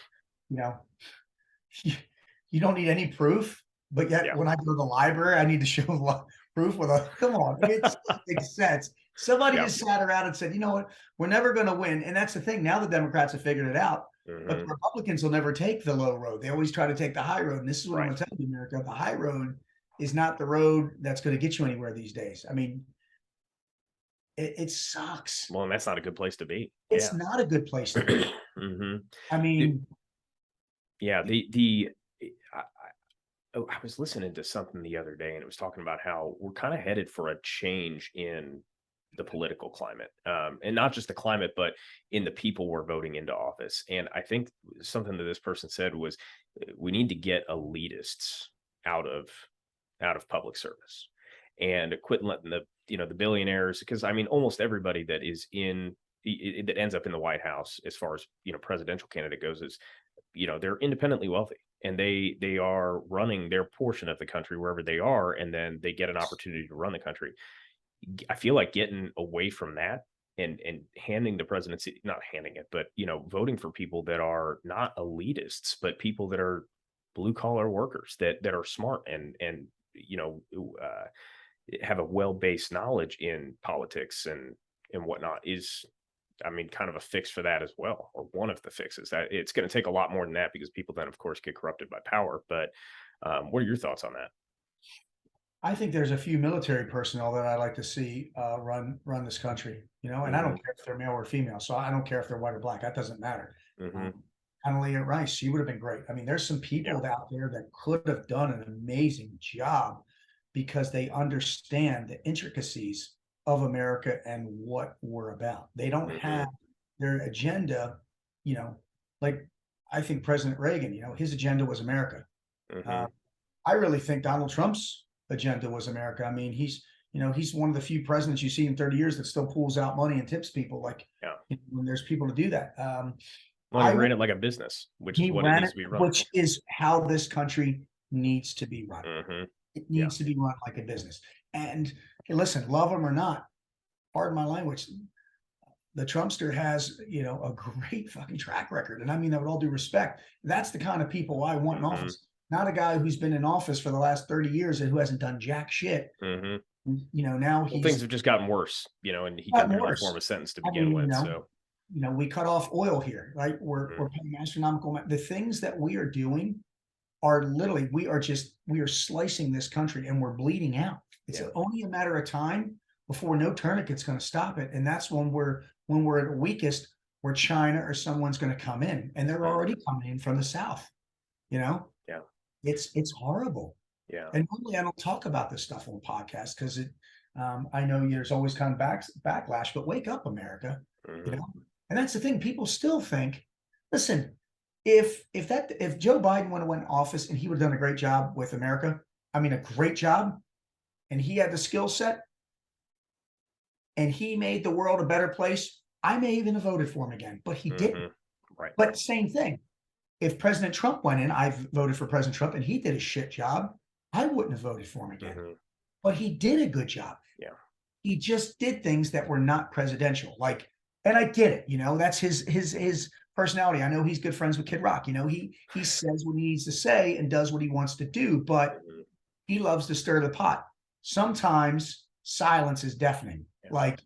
B: you know, you don't need any proof, but yet
A: Yeah.
B: when I go to the library, I need to show proof come on, it makes sense. Somebody
A: Yeah.
B: just sat around and said, you know what, we're never going to win. And that's the thing. Now the Democrats have figured it out, but the
A: Hmm.
B: Republicans will never take the low road. They always try to take the high road. And this is what I'm
A: Right.
B: going to tell you, America. The high road is not the road that's going to get you anywhere these days. I mean, it sucks.
A: Well, and that's not a good place to be.
B: It's
A: Yeah.
B: not a good place to be.
A: Hmm.
B: I mean,
A: Yeah. I was listening to something the other day, and it was talking about how we're kind of headed for a change in the political climate, and not just the climate, but in the people we're voting into office. And I think something that this person said was, we need to get elitists out of public service, and quit letting the billionaires, because I mean, almost everybody that is that ends up in the White House, as far as, presidential candidate goes, is, they're independently wealthy, and they are running their portion of the country wherever they are, and then they get an opportunity to run the country. I feel like getting away from that and handing the presidency, not handing it, but voting for people that are not elitists, but people that are blue collar workers, that are smart and have a well-based knowledge in politics and whatnot, is, I mean, kind of a fix for that as well, or one of the fixes. That it's going to take a lot more than that, because people then, of course, get corrupted by power. But what are your thoughts on that?
B: I think there's a few military personnel that I'd like to see run this country, and I don't care if they're male or female. So I don't care if they're white or black. That doesn't matter. Condoleezza Rice, she would have been great. I mean, there's some people out there that could have done an amazing job because they understand the intricacies of America and what we're about. They don't have their agenda, like I think President Reagan, his agenda was America. I really think Donald Trump's agenda was America. I mean, he's one of the few presidents you see in 30 years that still pulls out money and tips people, like when there's people to do that.
A: Well, he ran it like a business, which is what it needs to be run.
B: Which is how this country needs to be run. It needs to be run like a business. And hey, listen, love him or not, pardon my language, the Trumpster has, a great fucking track record. And I mean that with all due respect. That's the kind of people I want in office. Not a guy who's been in office for the last 30 years and who hasn't done jack shit. Now
A: things have just gotten worse, and he can barely form a sentence to begin with. So,
B: we cut off oil here, right? We're paying astronomical. The things that we are doing are literally, we are slicing this country and we're bleeding out. It's only a matter of time before no tourniquet's going to stop it. And that's when we're at the weakest, where China or someone's going to come in, and they're already coming in from the South, It's horrible. And normally I don't talk about this stuff on podcasts because I know there's always kind of backlash, but wake up, America, And that's the thing. People still think, listen, if Joe Biden would have went in office and he would have done a great job with America, I mean, a great job, and he had the skill set and he made the world a better place, I may even have voted for him again, but he didn't.
A: Right.
B: But same thing. If President Trump went in, I voted for President Trump and he did a shit job, I wouldn't have voted for him again. But he did a good job. He just did things that were not presidential. Like, and I get it, that's his personality. I know he's good friends with Kid Rock. He says what he needs to say and does what he wants to do, but he loves to stir the pot. Sometimes silence is deafening. Like,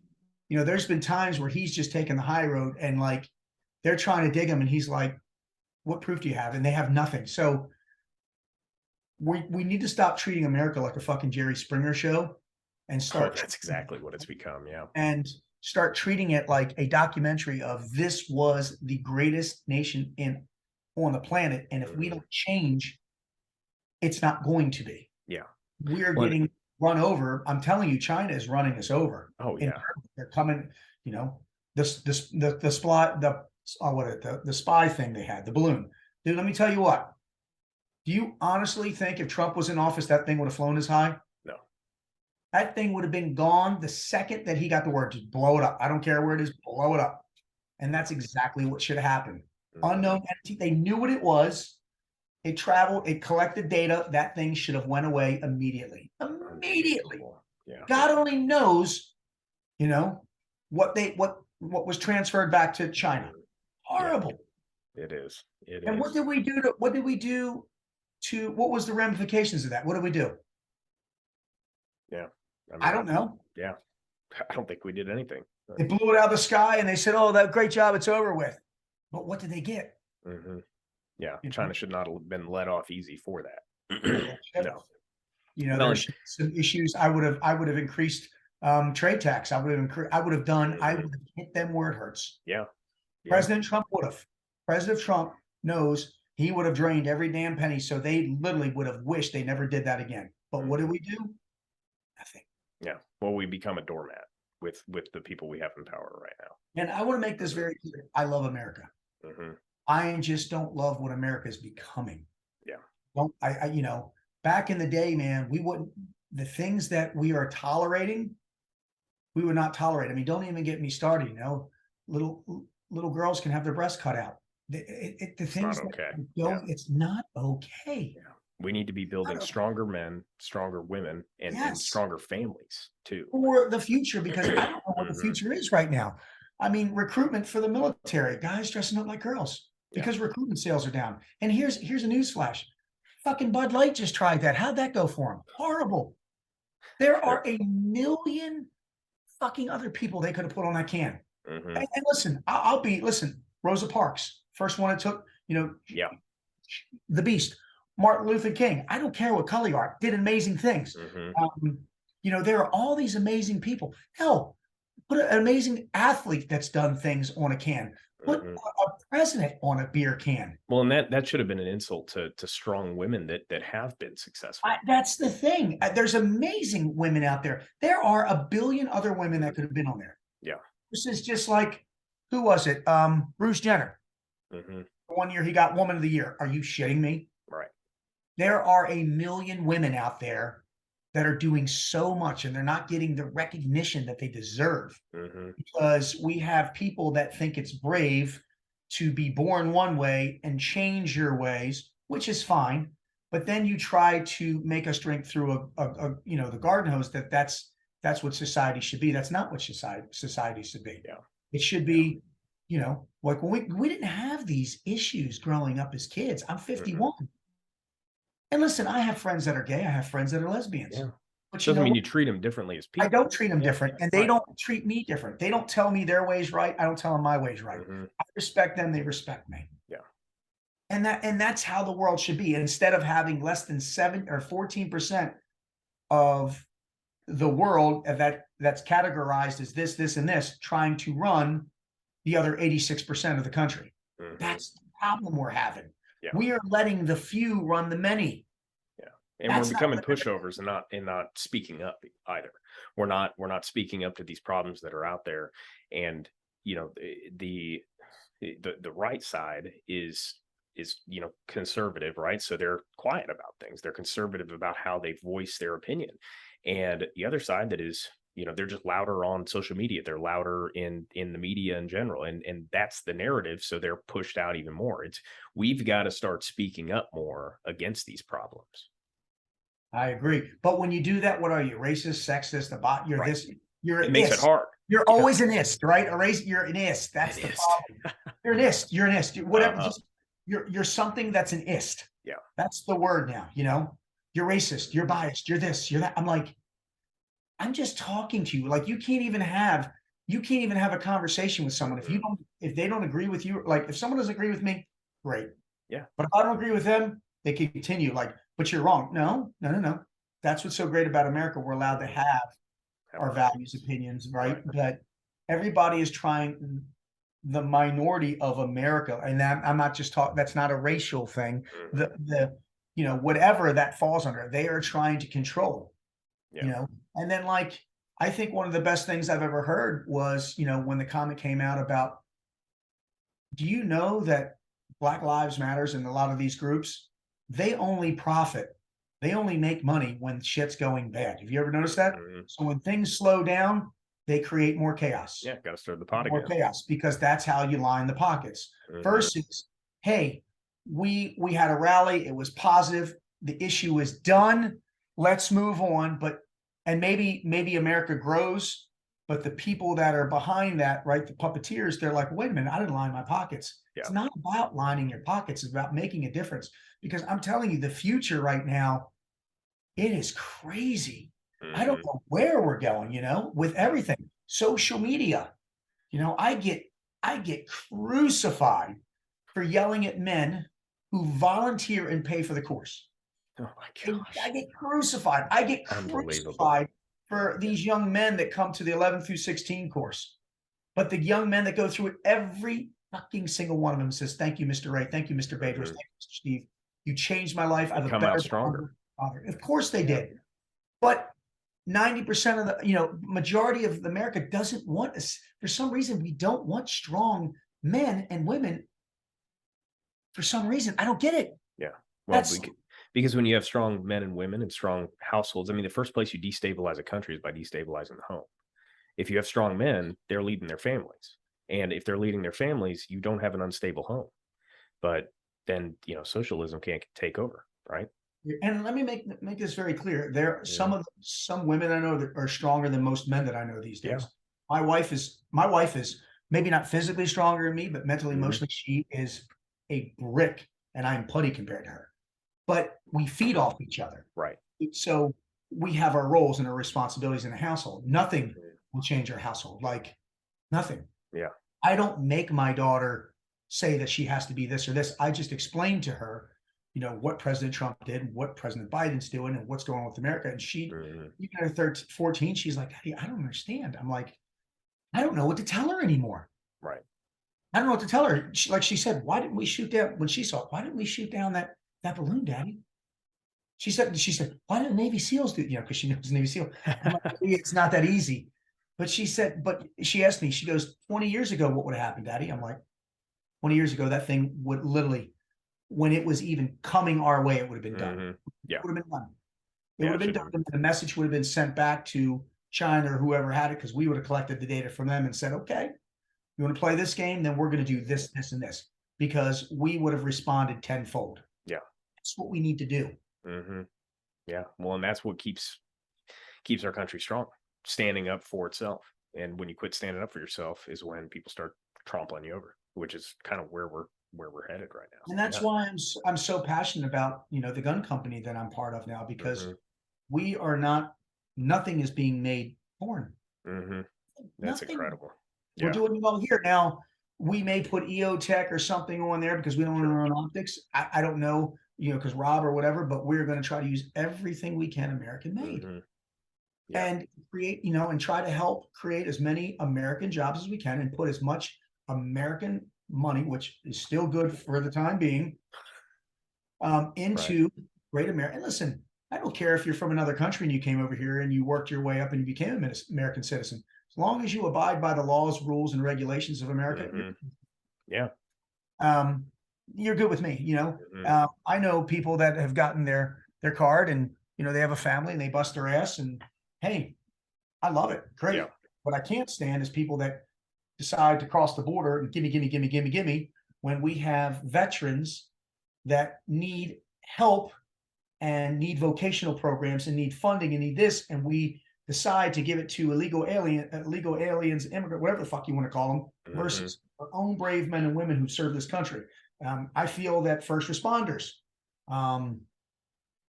B: there's been times where he's just taken the high road and like they're trying to dig him and he's like, what proof do you have? And they have nothing. So we need to stop treating America like a fucking Jerry Springer show and start.
A: That's exactly what it's become. Yeah.
B: And start treating it like a documentary of this was the greatest nation on the planet. And if we don't change, it's not going to be.
A: Yeah.
B: We are getting run over. I'm telling you, China is running us over.
A: Oh yeah.
B: They're coming, the spy thing they had, the balloon. Dude, let me tell you what. Do you honestly think if Trump was in office, that thing would have flown as high?
A: No.
B: That thing would have been gone the second that he got the word. Just blow it up. I don't care where it is. Blow it up. And that's exactly what should have happened. Unknown entity. They knew what it was. It traveled. It collected data. That thing should have went away immediately. Immediately.
A: Yeah.
B: God only knows, what was transferred back to China. Horrible.
A: It is.
B: And what did we do to what was the ramifications of that? What did we do?
A: Yeah.
B: I don't know.
A: Yeah. I don't think we did anything.
B: They blew it out of the sky and they said, oh, that great job. It's over with. But what did they get?
A: Yeah. China should not have been let off easy for that. No.
B: There's some issues. I would have increased trade tax. I would have hit them where it hurts.
A: Yeah.
B: President Trump would have. President Trump knows he would have drained every damn penny. So they literally would have wished they never did that again. But what did we do? Nothing.
A: Yeah. Well, we become a doormat with the people we have in power right now.
B: And I want to make this very clear. I love America. I just don't love what America is becoming. Yeah. Back in the day, man, the things that we are tolerating we would not tolerate. I mean, don't even get me started. Little girls can have their breasts cut out. The
A: It's
B: things
A: not
B: that
A: okay.
B: go, it's not okay.
A: Yeah. We need to be building stronger men, stronger women, and stronger families too.
B: For the future, because I don't know what the future is right now. I mean, recruitment for the military, guys dressing up like girls because recruitment sales are down. And here's a news flash. Fucking Bud Light just tried that. How'd that go for them? Horrible. There are a million fucking other people they could have put on that can. And listen, listen, Rosa Parks, first one it took, the beast, Martin Luther King. I don't care what color you are, did amazing things. There are all these amazing people. Hell, put an amazing athlete that's done things on a can. Put a president on a beer can.
A: Well, and that should have been an insult to strong women that have been successful.
B: That's the thing. There's amazing women out there. There are a billion other women that could have been on there.
A: Yeah.
B: This is just like, who was it? Bruce Jenner. 1 year he got Woman of the Year. Are you shitting me?
A: Right.
B: There are a million women out there that are doing so much, and they're not getting the recognition that they deserve because we have people that think it's brave to be born one way and change your ways, which is fine. But then you try to make us drink through the garden hose. That's what society should be. That's not what society should be.
A: Yeah.
B: It should be, like when we didn't have these issues growing up as kids. I'm 51. And listen, I have friends that are gay. I have friends that are lesbians.
A: Yeah.
B: But
A: doesn't mean you treat them differently as people.
B: I don't treat them different, and they don't treat me different. They don't tell me their way's right. I don't tell them my way's right. I respect them. They respect me.
A: Yeah.
B: And that's how the world should be. Instead of having less than 7 or 14% of the world that's categorized as this, and this, trying to run the other 86% of the country. That's the problem we're having. Yeah. We are letting the few run the many.
A: Yeah. And we're becoming pushovers and not speaking up either. We're not speaking up to these problems that are out there. And the right side is conservative, right? So they're quiet about things. They're conservative about how they voice their opinion. And the other side that is, they're just louder on social media. They're louder in the media in general. And that's the narrative. So they're pushed out even more. We've got to start speaking up more against these problems.
B: I agree. But when you do that, what are you? Racist, sexist, you're this, you're
A: it makes it hard.
B: You're always an ist, right? You're an ist. That's the problem. You're an ist. You're an ist. Whatever. You're something that's an ist.
A: Yeah.
B: That's the word now, You're racist, you're biased, you're this, you're that. I'm like, I'm just talking to you. Like you can't even have a conversation with someone if they don't agree with you. Like if someone doesn't agree with me, great.
A: Yeah.
B: But if I don't agree with them, they can continue. Like, but you're wrong. No. That's what's so great about America. We're allowed to have our values, opinions, right? But everybody is trying, the minority of America, and I'm not just talking, that's not a racial thing. Whatever that falls under, they are trying to control. And then I think one of the best things I've ever heard was, when the comment came out about, do you know that Black Lives Matters and a lot of these groups, they only profit, they only make money when shit's going bad. Have you ever noticed that? So when things slow down, they create more chaos.
A: Yeah, got to stir the pot again.
B: More chaos, because that's how you line the pockets. Versus, hey, we had a rally, it was positive, the issue is done, let's move on. And maybe America grows, but the people that are behind that, right, the puppeteers, they're like, wait a minute, I didn't line my pockets. Yeah. It's not about lining your pockets, it's about making a difference. Because I'm telling you, the future right now, it is crazy. I don't know where we're going, with everything. Social media. I get crucified for yelling at men who volunteer and pay for the course.
A: Oh my gosh.
B: I get crucified. I get crucified for these young men that come to the 11 through 16 course. But the young men that go through it, every fucking single one of them says, thank you, Mr. Ray. Thank you, Mr. Bedros. Thank you, Mr. Steve. You changed my life. I have a better
A: stronger
B: father. Of course they did. But 90% of the, majority of America doesn't want us. For some reason, we don't want strong men and women. For some reason, I don't get it.
A: Yeah. Well, because when you have strong men and women and strong households, I mean, the first place you destabilize a country is by destabilizing the home. If you have strong men, they're leading their families. And if they're leading their families, you don't have an unstable home. But then, socialism can't take over, right?
B: And let me make this very clear. There are
A: Yeah.
B: some women I know that are stronger than most men that I know these
A: Yeah.
B: days. My wife is maybe not physically stronger than me, but mentally,
A: Mhm.
B: emotionally, she is a brick, and I'm putty compared to her. But we feed off each other.
A: Right.
B: So we have our roles and our responsibilities in the household. Nothing
A: Mhm.
B: will change our household. Like nothing.
A: Yeah.
B: I don't make my daughter say that she has to be this or this. I just explain to her, what President Trump did, what President Biden's doing, and what's going on with America. And she,
A: Mhm.
B: even at 13, 14, she's like, "Hey, I don't understand." I'm like, I don't know what to tell her anymore.
A: Right.
B: I don't know what to tell her. Like she said, why didn't we shoot down when she saw it? Why didn't we shoot down that balloon, Daddy? She said, why didn't Navy SEALs do, because she knows Navy SEAL. I'm like, it's not that easy. But she asked me, she goes, 20 years ago, what would have happened, Daddy? I'm like, 20 years ago, that thing would literally, when it was even coming our way, it would have been done.
A: Mhm.
B: It
A: Yeah.
B: would have been done. It
A: Yeah.
B: would
A: It
B: have been
A: should
B: done.
A: have.
B: And the message would have been sent back to China or whoever had it, because we would have collected the data from them and said, okay, you want to play this game? Then we're going to do this, this, and this, because we would have responded tenfold.
A: Yeah.
B: That's what we need to do.
A: Mhm. Yeah. Well, and that's what keeps our country strong, standing up for itself. And when you quit standing up for yourself is when people start trampling you over, which is kind of where we're headed right
B: And
A: now.
B: that's
A: Yeah.
B: why I'm so passionate about, the gun company that I'm part of now, because
A: Mhm.
B: we are not, nothing is being made foreign.
A: Mhm. That's
B: Nothing.
A: incredible.
B: We're
A: Yeah.
B: doing well here. Now, we may put EOTech or something on there because we don't own
A: Sure.
B: our own optics. I don't know, because Rob or whatever, but we're going to try to use everything we can American made
A: Mhm. Yeah.
B: and create, and try to help create as many American jobs as we can and put as much American money, which is still good for the time being,
A: Right.
B: into great America. And listen, I don't care if you're from another country and you came over here and you worked your way up and you became an American citizen. As long as you abide by the laws, rules, and regulations of America,
A: Mhm. Yeah.
B: um, you're good with me.
A: Mhm.
B: I know people that have gotten their card, and they have a family and they bust their ass, and hey, I love it.
A: Yeah.
B: Great. What I can't stand is people that decide to cross the border and gimme, gimme, gimme, gimme, gimme, when we have veterans that need help and need vocational programs and need funding and need this, and we decide to give it to illegal aliens, immigrant, whatever the fuck you want to call them,
A: Mhm.
B: versus our own brave men and women who serve this country. I feel that first responders um,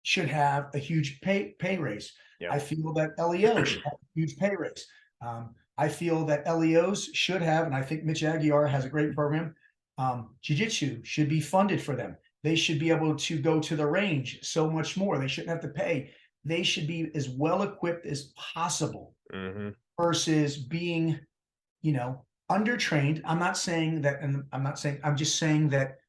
B: should have a huge pay raise.
A: Yeah.
B: I feel that LEOs should have a huge pay raise. I feel that LEOs should have, and I think Mitch Aguiar has a great program. Jiu-jitsu should be funded for them. They should be able to go to the range so much more. They shouldn't have to pay. They should be as well equipped as possible
A: Mhm.
B: versus being, undertrained. I'm not saying that, and I'm just saying that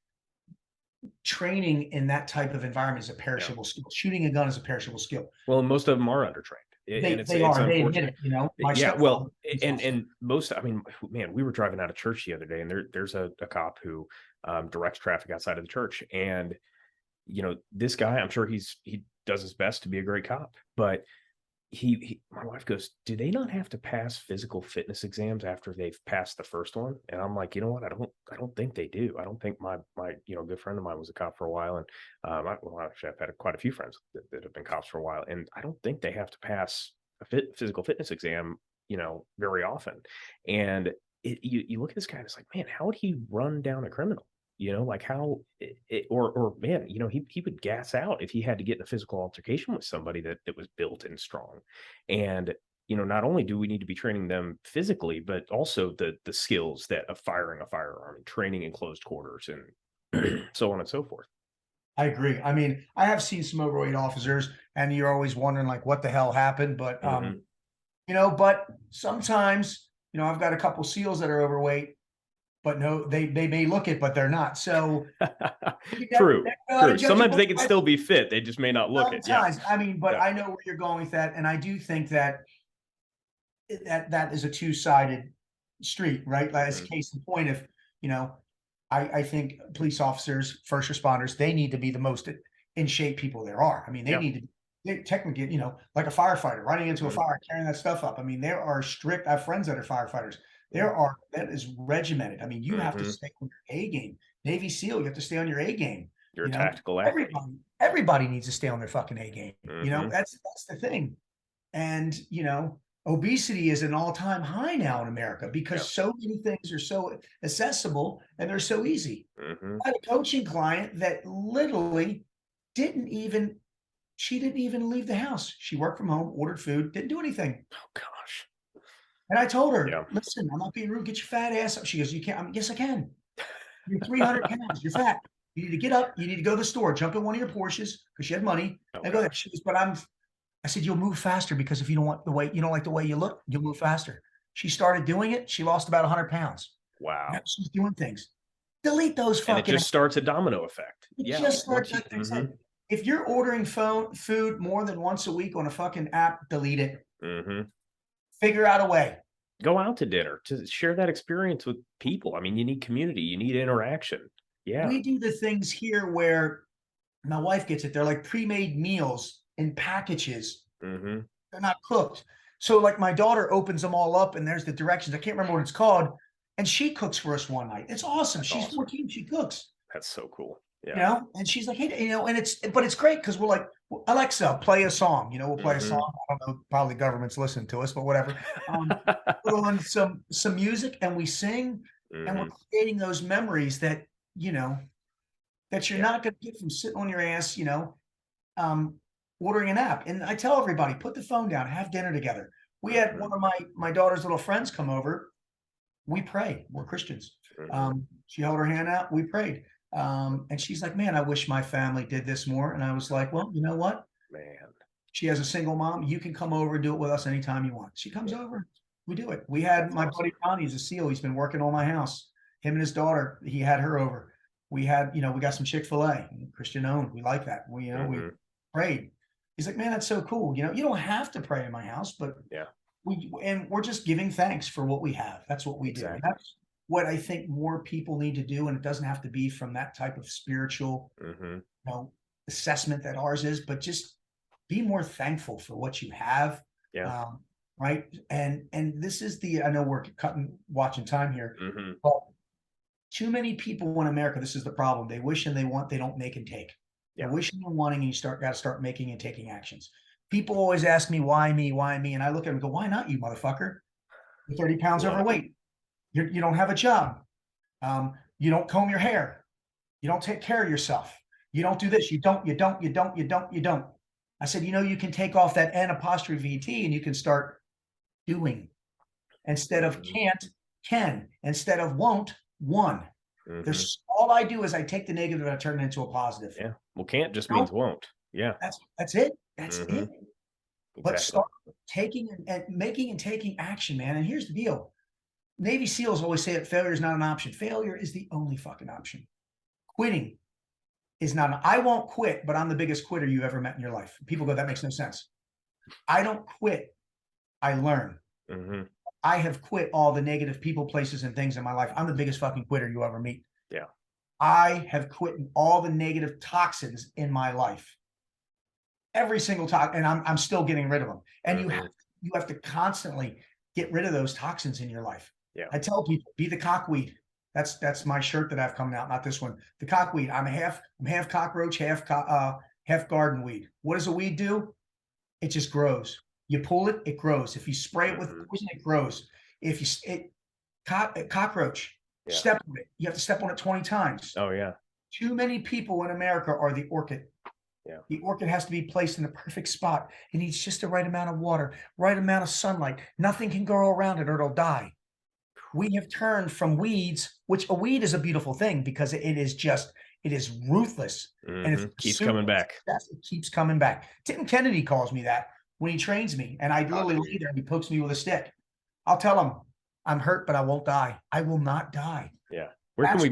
B: training in that type of environment is a
A: Yeah.
B: perishable skill. Shooting a gun is a perishable skill.
A: Well, most of them are undertrained, and
B: They
A: it's
B: they
A: it's
B: are. They admit
A: unfortunate.
B: it. My
A: Yeah, well,
B: stepfather, police
A: and
B: officer.
A: and most, I mean, man, we were driving out of church the other day, and there's a cop who directs traffic outside of the church, and this guy, I'm sure he does his best to be a great cop, but my wife goes, "Do they not have to pass physical fitness exams after they've passed the first one?" And I'm like, "You know what? I don't think they do. I don't think my good friend of mine was a cop for a while, and well, actually, I've had quite a few friends that have been cops for a while, and I don't think they have to pass a physical fitness exam, very often." And you look at this guy, and it's like, man, how would he run down a criminal? Like how, or man, he would gas out if he had to get in a physical altercation with somebody that was built and strong. And not only do we need to be training them physically, but also the skills that of firing a firearm and training in closed quarters and so on and so forth.
B: I agree. I mean, I have seen some overweight officers, and you're always wondering like what the hell happened. But
A: Hmm.
B: but sometimes, I've got a couple SEALs that are overweight, but no, they may look it, but they're not. So you
A: True,
B: gotta
A: true.
B: judge a
A: Sometimes
B: book
A: they can
B: by
A: still be fit. They just may not look it. Yeah,
B: sometimes. I mean, but
A: yeah.
B: I know where you're going with that, and I do think that that is a two-sided street, right? As
A: Hmm.
B: case in point, if you know, I think police officers, first responders, they need to be the most in shape people there are. I mean, they
A: Yeah.
B: need to. they technically, like a firefighter running into a fire, carrying that stuff up. I mean, there are strict, I have friends that are firefighters. That is regimented. I mean, you have to stay on your A game. Navy SEAL, you have to stay on your A game.
A: You're a tactical athlete.
B: Everybody needs to stay on their fucking A game. That's the thing. And, obesity is an all-time high now in America because so many things are so accessible and they're so easy. I had a coaching client that literally she didn't even leave the house. She worked from home, ordered food, didn't do anything.
A: Oh gosh.
B: And I told her, listen, I'm not being rude. Get your fat ass up. She goes, you can't. Yes, I can. You're 300 pounds. You're fat. You need to get up. You need to go to the store, jump in one of your Porsches because she had money and go there. She goes, I said, you'll move faster because if you don't like the way you look, you'll move faster. She started doing it. She lost about 100 pounds.
A: Wow.
B: Now she's doing things. Delete those fucking.
A: And it just starts a domino effect.
B: It just starts. If you're ordering food more than once a week on a fucking app, delete it. Figure out a way.
A: Go out to dinner to share that experience with people. I mean, you need community. You need interaction. Yeah.
B: We do the things here where my wife gets it. They're like pre-made meals in packages. They're not cooked. So like my daughter opens them all up and there's the directions. I can't remember what it's called. And she cooks for us one night. It's awesome. She's 14. She cooks.
A: That's so cool. Yeah.
B: And she's like, hey, and it's great because we're like, Alexa, play a song. We'll play a song. I don't know, probably government's listening to us, but whatever. Put on some music and we sing and we're creating those memories that, that you're not going to get from sitting on your ass, ordering an app. And I tell everybody, put the phone down, have dinner together. We had one of my daughter's little friends come over. We prayed. We're Christians. She held her hand out. We prayed. And she's like, man, I wish my family did this more. And I was like, well, you know what?
A: Man.
B: She has a single mom. You can come over and do it with us anytime you want. She comes over. We do it. We had my buddy Ronnie, he's a SEAL. He's been working on my house. Him and his daughter, he had her over. We had, we got some Chick-fil-A, Christian owned. We like that. We prayed. He's like, man, that's so cool. You don't have to pray in my house, but we're just giving thanks for what we have. That's what we do. And that's what I think more people need to do. And it doesn't have to be from that type of spiritual, assessment that ours is, but just be more thankful for what you have.
A: Yeah.
B: Right. And this is I know we're watching time here, but too many people in America, this is the problem. They wish and they want, they don't make and take. They're wishing and wanting, and you got to start making and taking actions. People always ask me, why me? Why me? And I look at them and go, why not you, motherfucker? You're 30 pounds overweight. You don't have a job. You don't comb your hair. You don't take care of yourself. You don't do this. You don't. I said, you can take off that N''VT and you can start doing. Instead of can't, can. Instead of won't, won. There's all I do is I take the negative and I turn it into a positive.
A: Yeah. Well, can't just means won't. Yeah.
B: That's it. That's it. Exactly. But start taking and making and taking action, man. And here's the deal. Navy SEALs always say that failure is not an option. Failure is the only fucking option. Quitting is not. I won't quit, but I'm the biggest quitter you ever met in your life. People go, that makes no sense. I don't quit. I learn. I have quit all the negative people, places, and things in my life. I'm the biggest fucking quitter you ever meet.
A: Yeah.
B: I have quit all the negative toxins in my life. Every single toxin, and I'm still getting rid of them. And you have to constantly get rid of those toxins in your life.
A: Yeah.
B: I tell people, be the cockweed. That's my shirt that I've coming out, not this one. The cockweed. I'm half cockroach, half garden weed. What does a weed do? It just grows. You pull it, it grows. If you spray it with poison, it grows. If cockroach, step on it. You have to step on it 20 times.
A: Oh yeah.
B: Too many people in America are the orchid. Yeah. The orchid has to be placed in the perfect spot. It needs just the right amount of water, right amount of sunlight. Nothing can grow around it or it'll die. We have turned from weeds, which a weed is a beautiful thing because it is ruthless. And it
A: keeps coming back.
B: It keeps coming back. Tim Kennedy calls me that when he trains me, and I literally lay there and he pokes me with a stick. I'll tell him, I'm hurt, but I won't die. I will not die.
A: Yeah. Where can we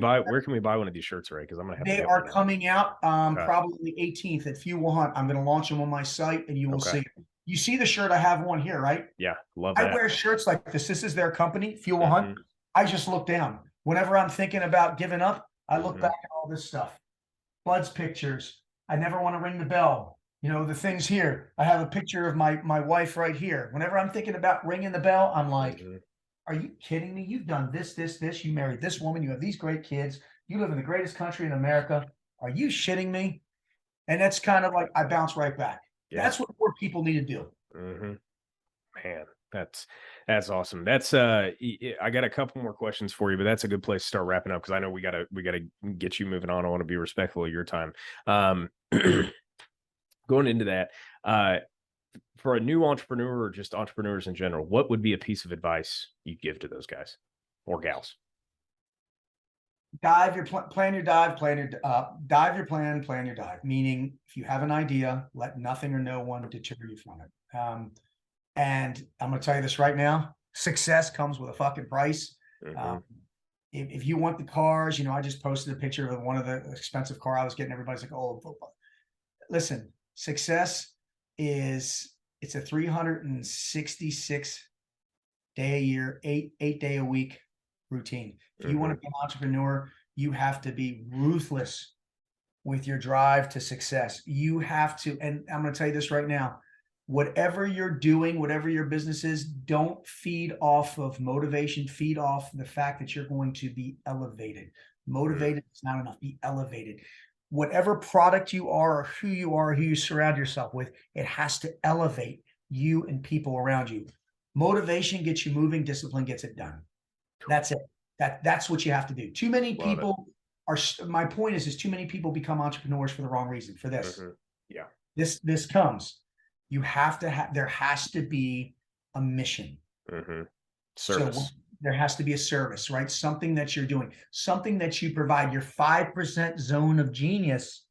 A: buy one of these shirts, Ray? Because I'm gonna have
B: they are coming out probably the 18th at Fuel Will Hunt. I'm gonna launch them on my site and you will see. You see the shirt I have on here, right?
A: Yeah, love that.
B: I wear shirts like this. This is their company, Fuel Will Hunt. I just look down. Whenever I'm thinking about giving up, I look back at all this stuff. Bud's pictures. I never want to ring the bell. You know, the things here, I have a picture of my wife right here. Whenever I'm thinking about ringing the bell, I'm like, are you kidding me? You've done this, this, this. You married this woman. You have these great kids. You live in the greatest country in America. Are you shitting me? And that's kind of like I bounce right back.
A: Yeah.
B: That's what more people need to do.
A: Man, that's awesome. That's I got a couple more questions for you, but that's a good place to start wrapping up because I know we gotta get you moving on. I want to be respectful of your time. Going into that, for a new entrepreneur or just entrepreneurs in general, what would be a piece of advice you give to those guys or gals?
B: Dive your plan your dive, dive your plan your dive. Meaning, if you have an idea, let nothing or no one deter you from it. And I'm going to tell you this right now: success comes with a fucking price. If you want the cars, you know, I just posted a picture of one of the expensive car I was getting. Everybody's like, "Oh, listen, success it's a 366 day a year, eight day a week routine. If you want to be an entrepreneur, you have to be ruthless with your drive to success. You have to, and I'm going to tell you this right now, whatever you're doing, whatever your business is, don't feed off of motivation, feed off the fact that you're going to be elevated. Motivated is not enough, be elevated. Whatever product you are, or who you surround yourself with, it has to elevate you and people around you. Motivation gets you moving, discipline gets it done. That's it. That's what you have to do. Too many people are, my point is too many people become entrepreneurs for the wrong reason, for this.
A: Yeah.
B: This comes. You have to have, there has to be a mission.
A: Service.
B: So there has to be a service, right? Something that you're doing, something that you provide, your 5% zone of genius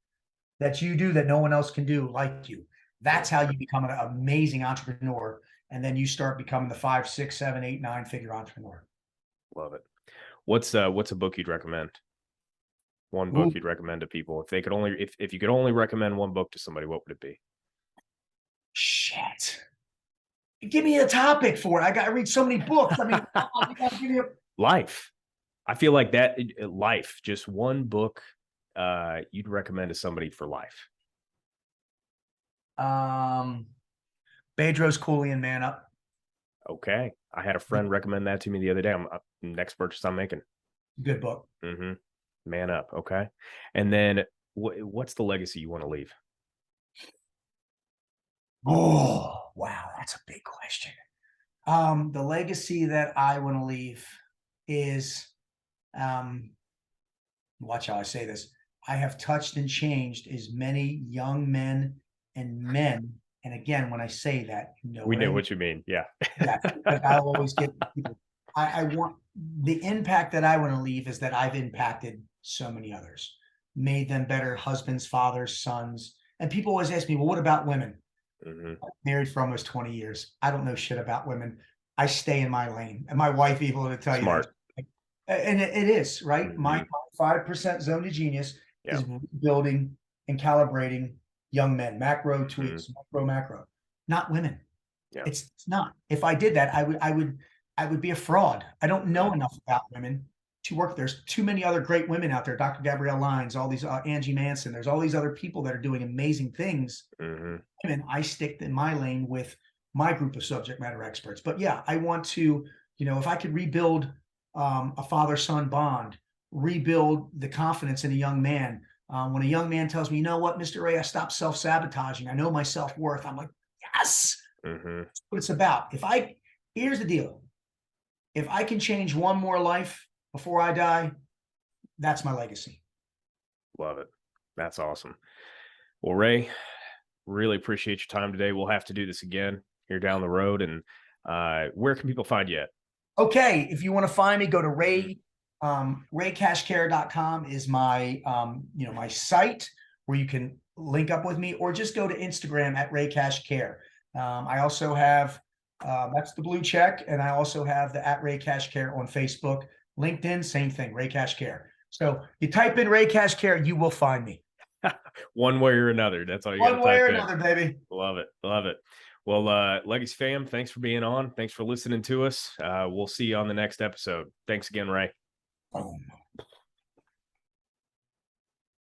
B: that you do that no one else can do like you. That's how you become an amazing entrepreneur. And then you start becoming the 5, 6, 7, 8, 9 figure entrepreneur.
A: Love it. What's a book you'd recommend? One book you'd recommend to people if they could only, if you could only recommend one book to somebody, what would it be?
B: Shit. Give me a topic for it. I got to read so many books. I mean, give me
A: life. I feel like that life, just one book you'd recommend to somebody for life.
B: Bedros Keuilian, Man Up.
A: Okay. I had a friend recommend that to me the other day. I'm next purchase I'm making.
B: Good book.
A: Man Up. Okay. And then what's the legacy you want to leave?
B: Oh, wow. That's a big question. The legacy that I want to leave is, watch how I say this. I have touched and changed as many young men and men. And again, when I say that, you know,
A: we know what you mean. Yeah.
B: Yeah. I'll always get people. I want the impact that I want to leave is that I've impacted so many others, made them better husbands, fathers, sons. And people always ask me, well, what about women? I'm married for almost 20 years. I don't know shit about women. I stay in my lane. And my wife even to tell you that. And it is, right? My 5% zone of genius is building and calibrating young men, macro tweets, macro, not women. It's not. If I did that, I would be a fraud. I don't know enough about women to work. There's too many other great women out there. Dr. Gabrielle Lyons, all these Angie Manson. There's all these other people that are doing amazing things. And I stick in my lane with my group of subject matter experts. But yeah, I want to, you know, if I could rebuild a father-son bond, rebuild the confidence in a young man. When a young man tells me, you know what, Mr. Ray, I stopped self-sabotaging. I know my self-worth. I'm like, yes, that's what it's about. Here's the deal. If I can change one more life before I die, that's my legacy.
A: Love it. That's awesome. Well, Ray, really appreciate your time today. We'll have to do this again here down the road. And where can people find you at?
B: Okay. If you want to find me, go to raycashcare.com is my, my site where you can link up with me, or just go to Instagram at raycashcare. I also have, that's the blue check. And I also have the at raycashcare on Facebook, LinkedIn, same thing, Ray Cash Care. So you type in Ray Cash Care, you will find me.
A: One way or another. That's all you got to type in.
B: One way or another, baby.
A: Love it. Love it. Well, Legacy fam, thanks for being on. Thanks for listening to us. We'll see you on the next episode. Thanks again, Ray.
B: Boom.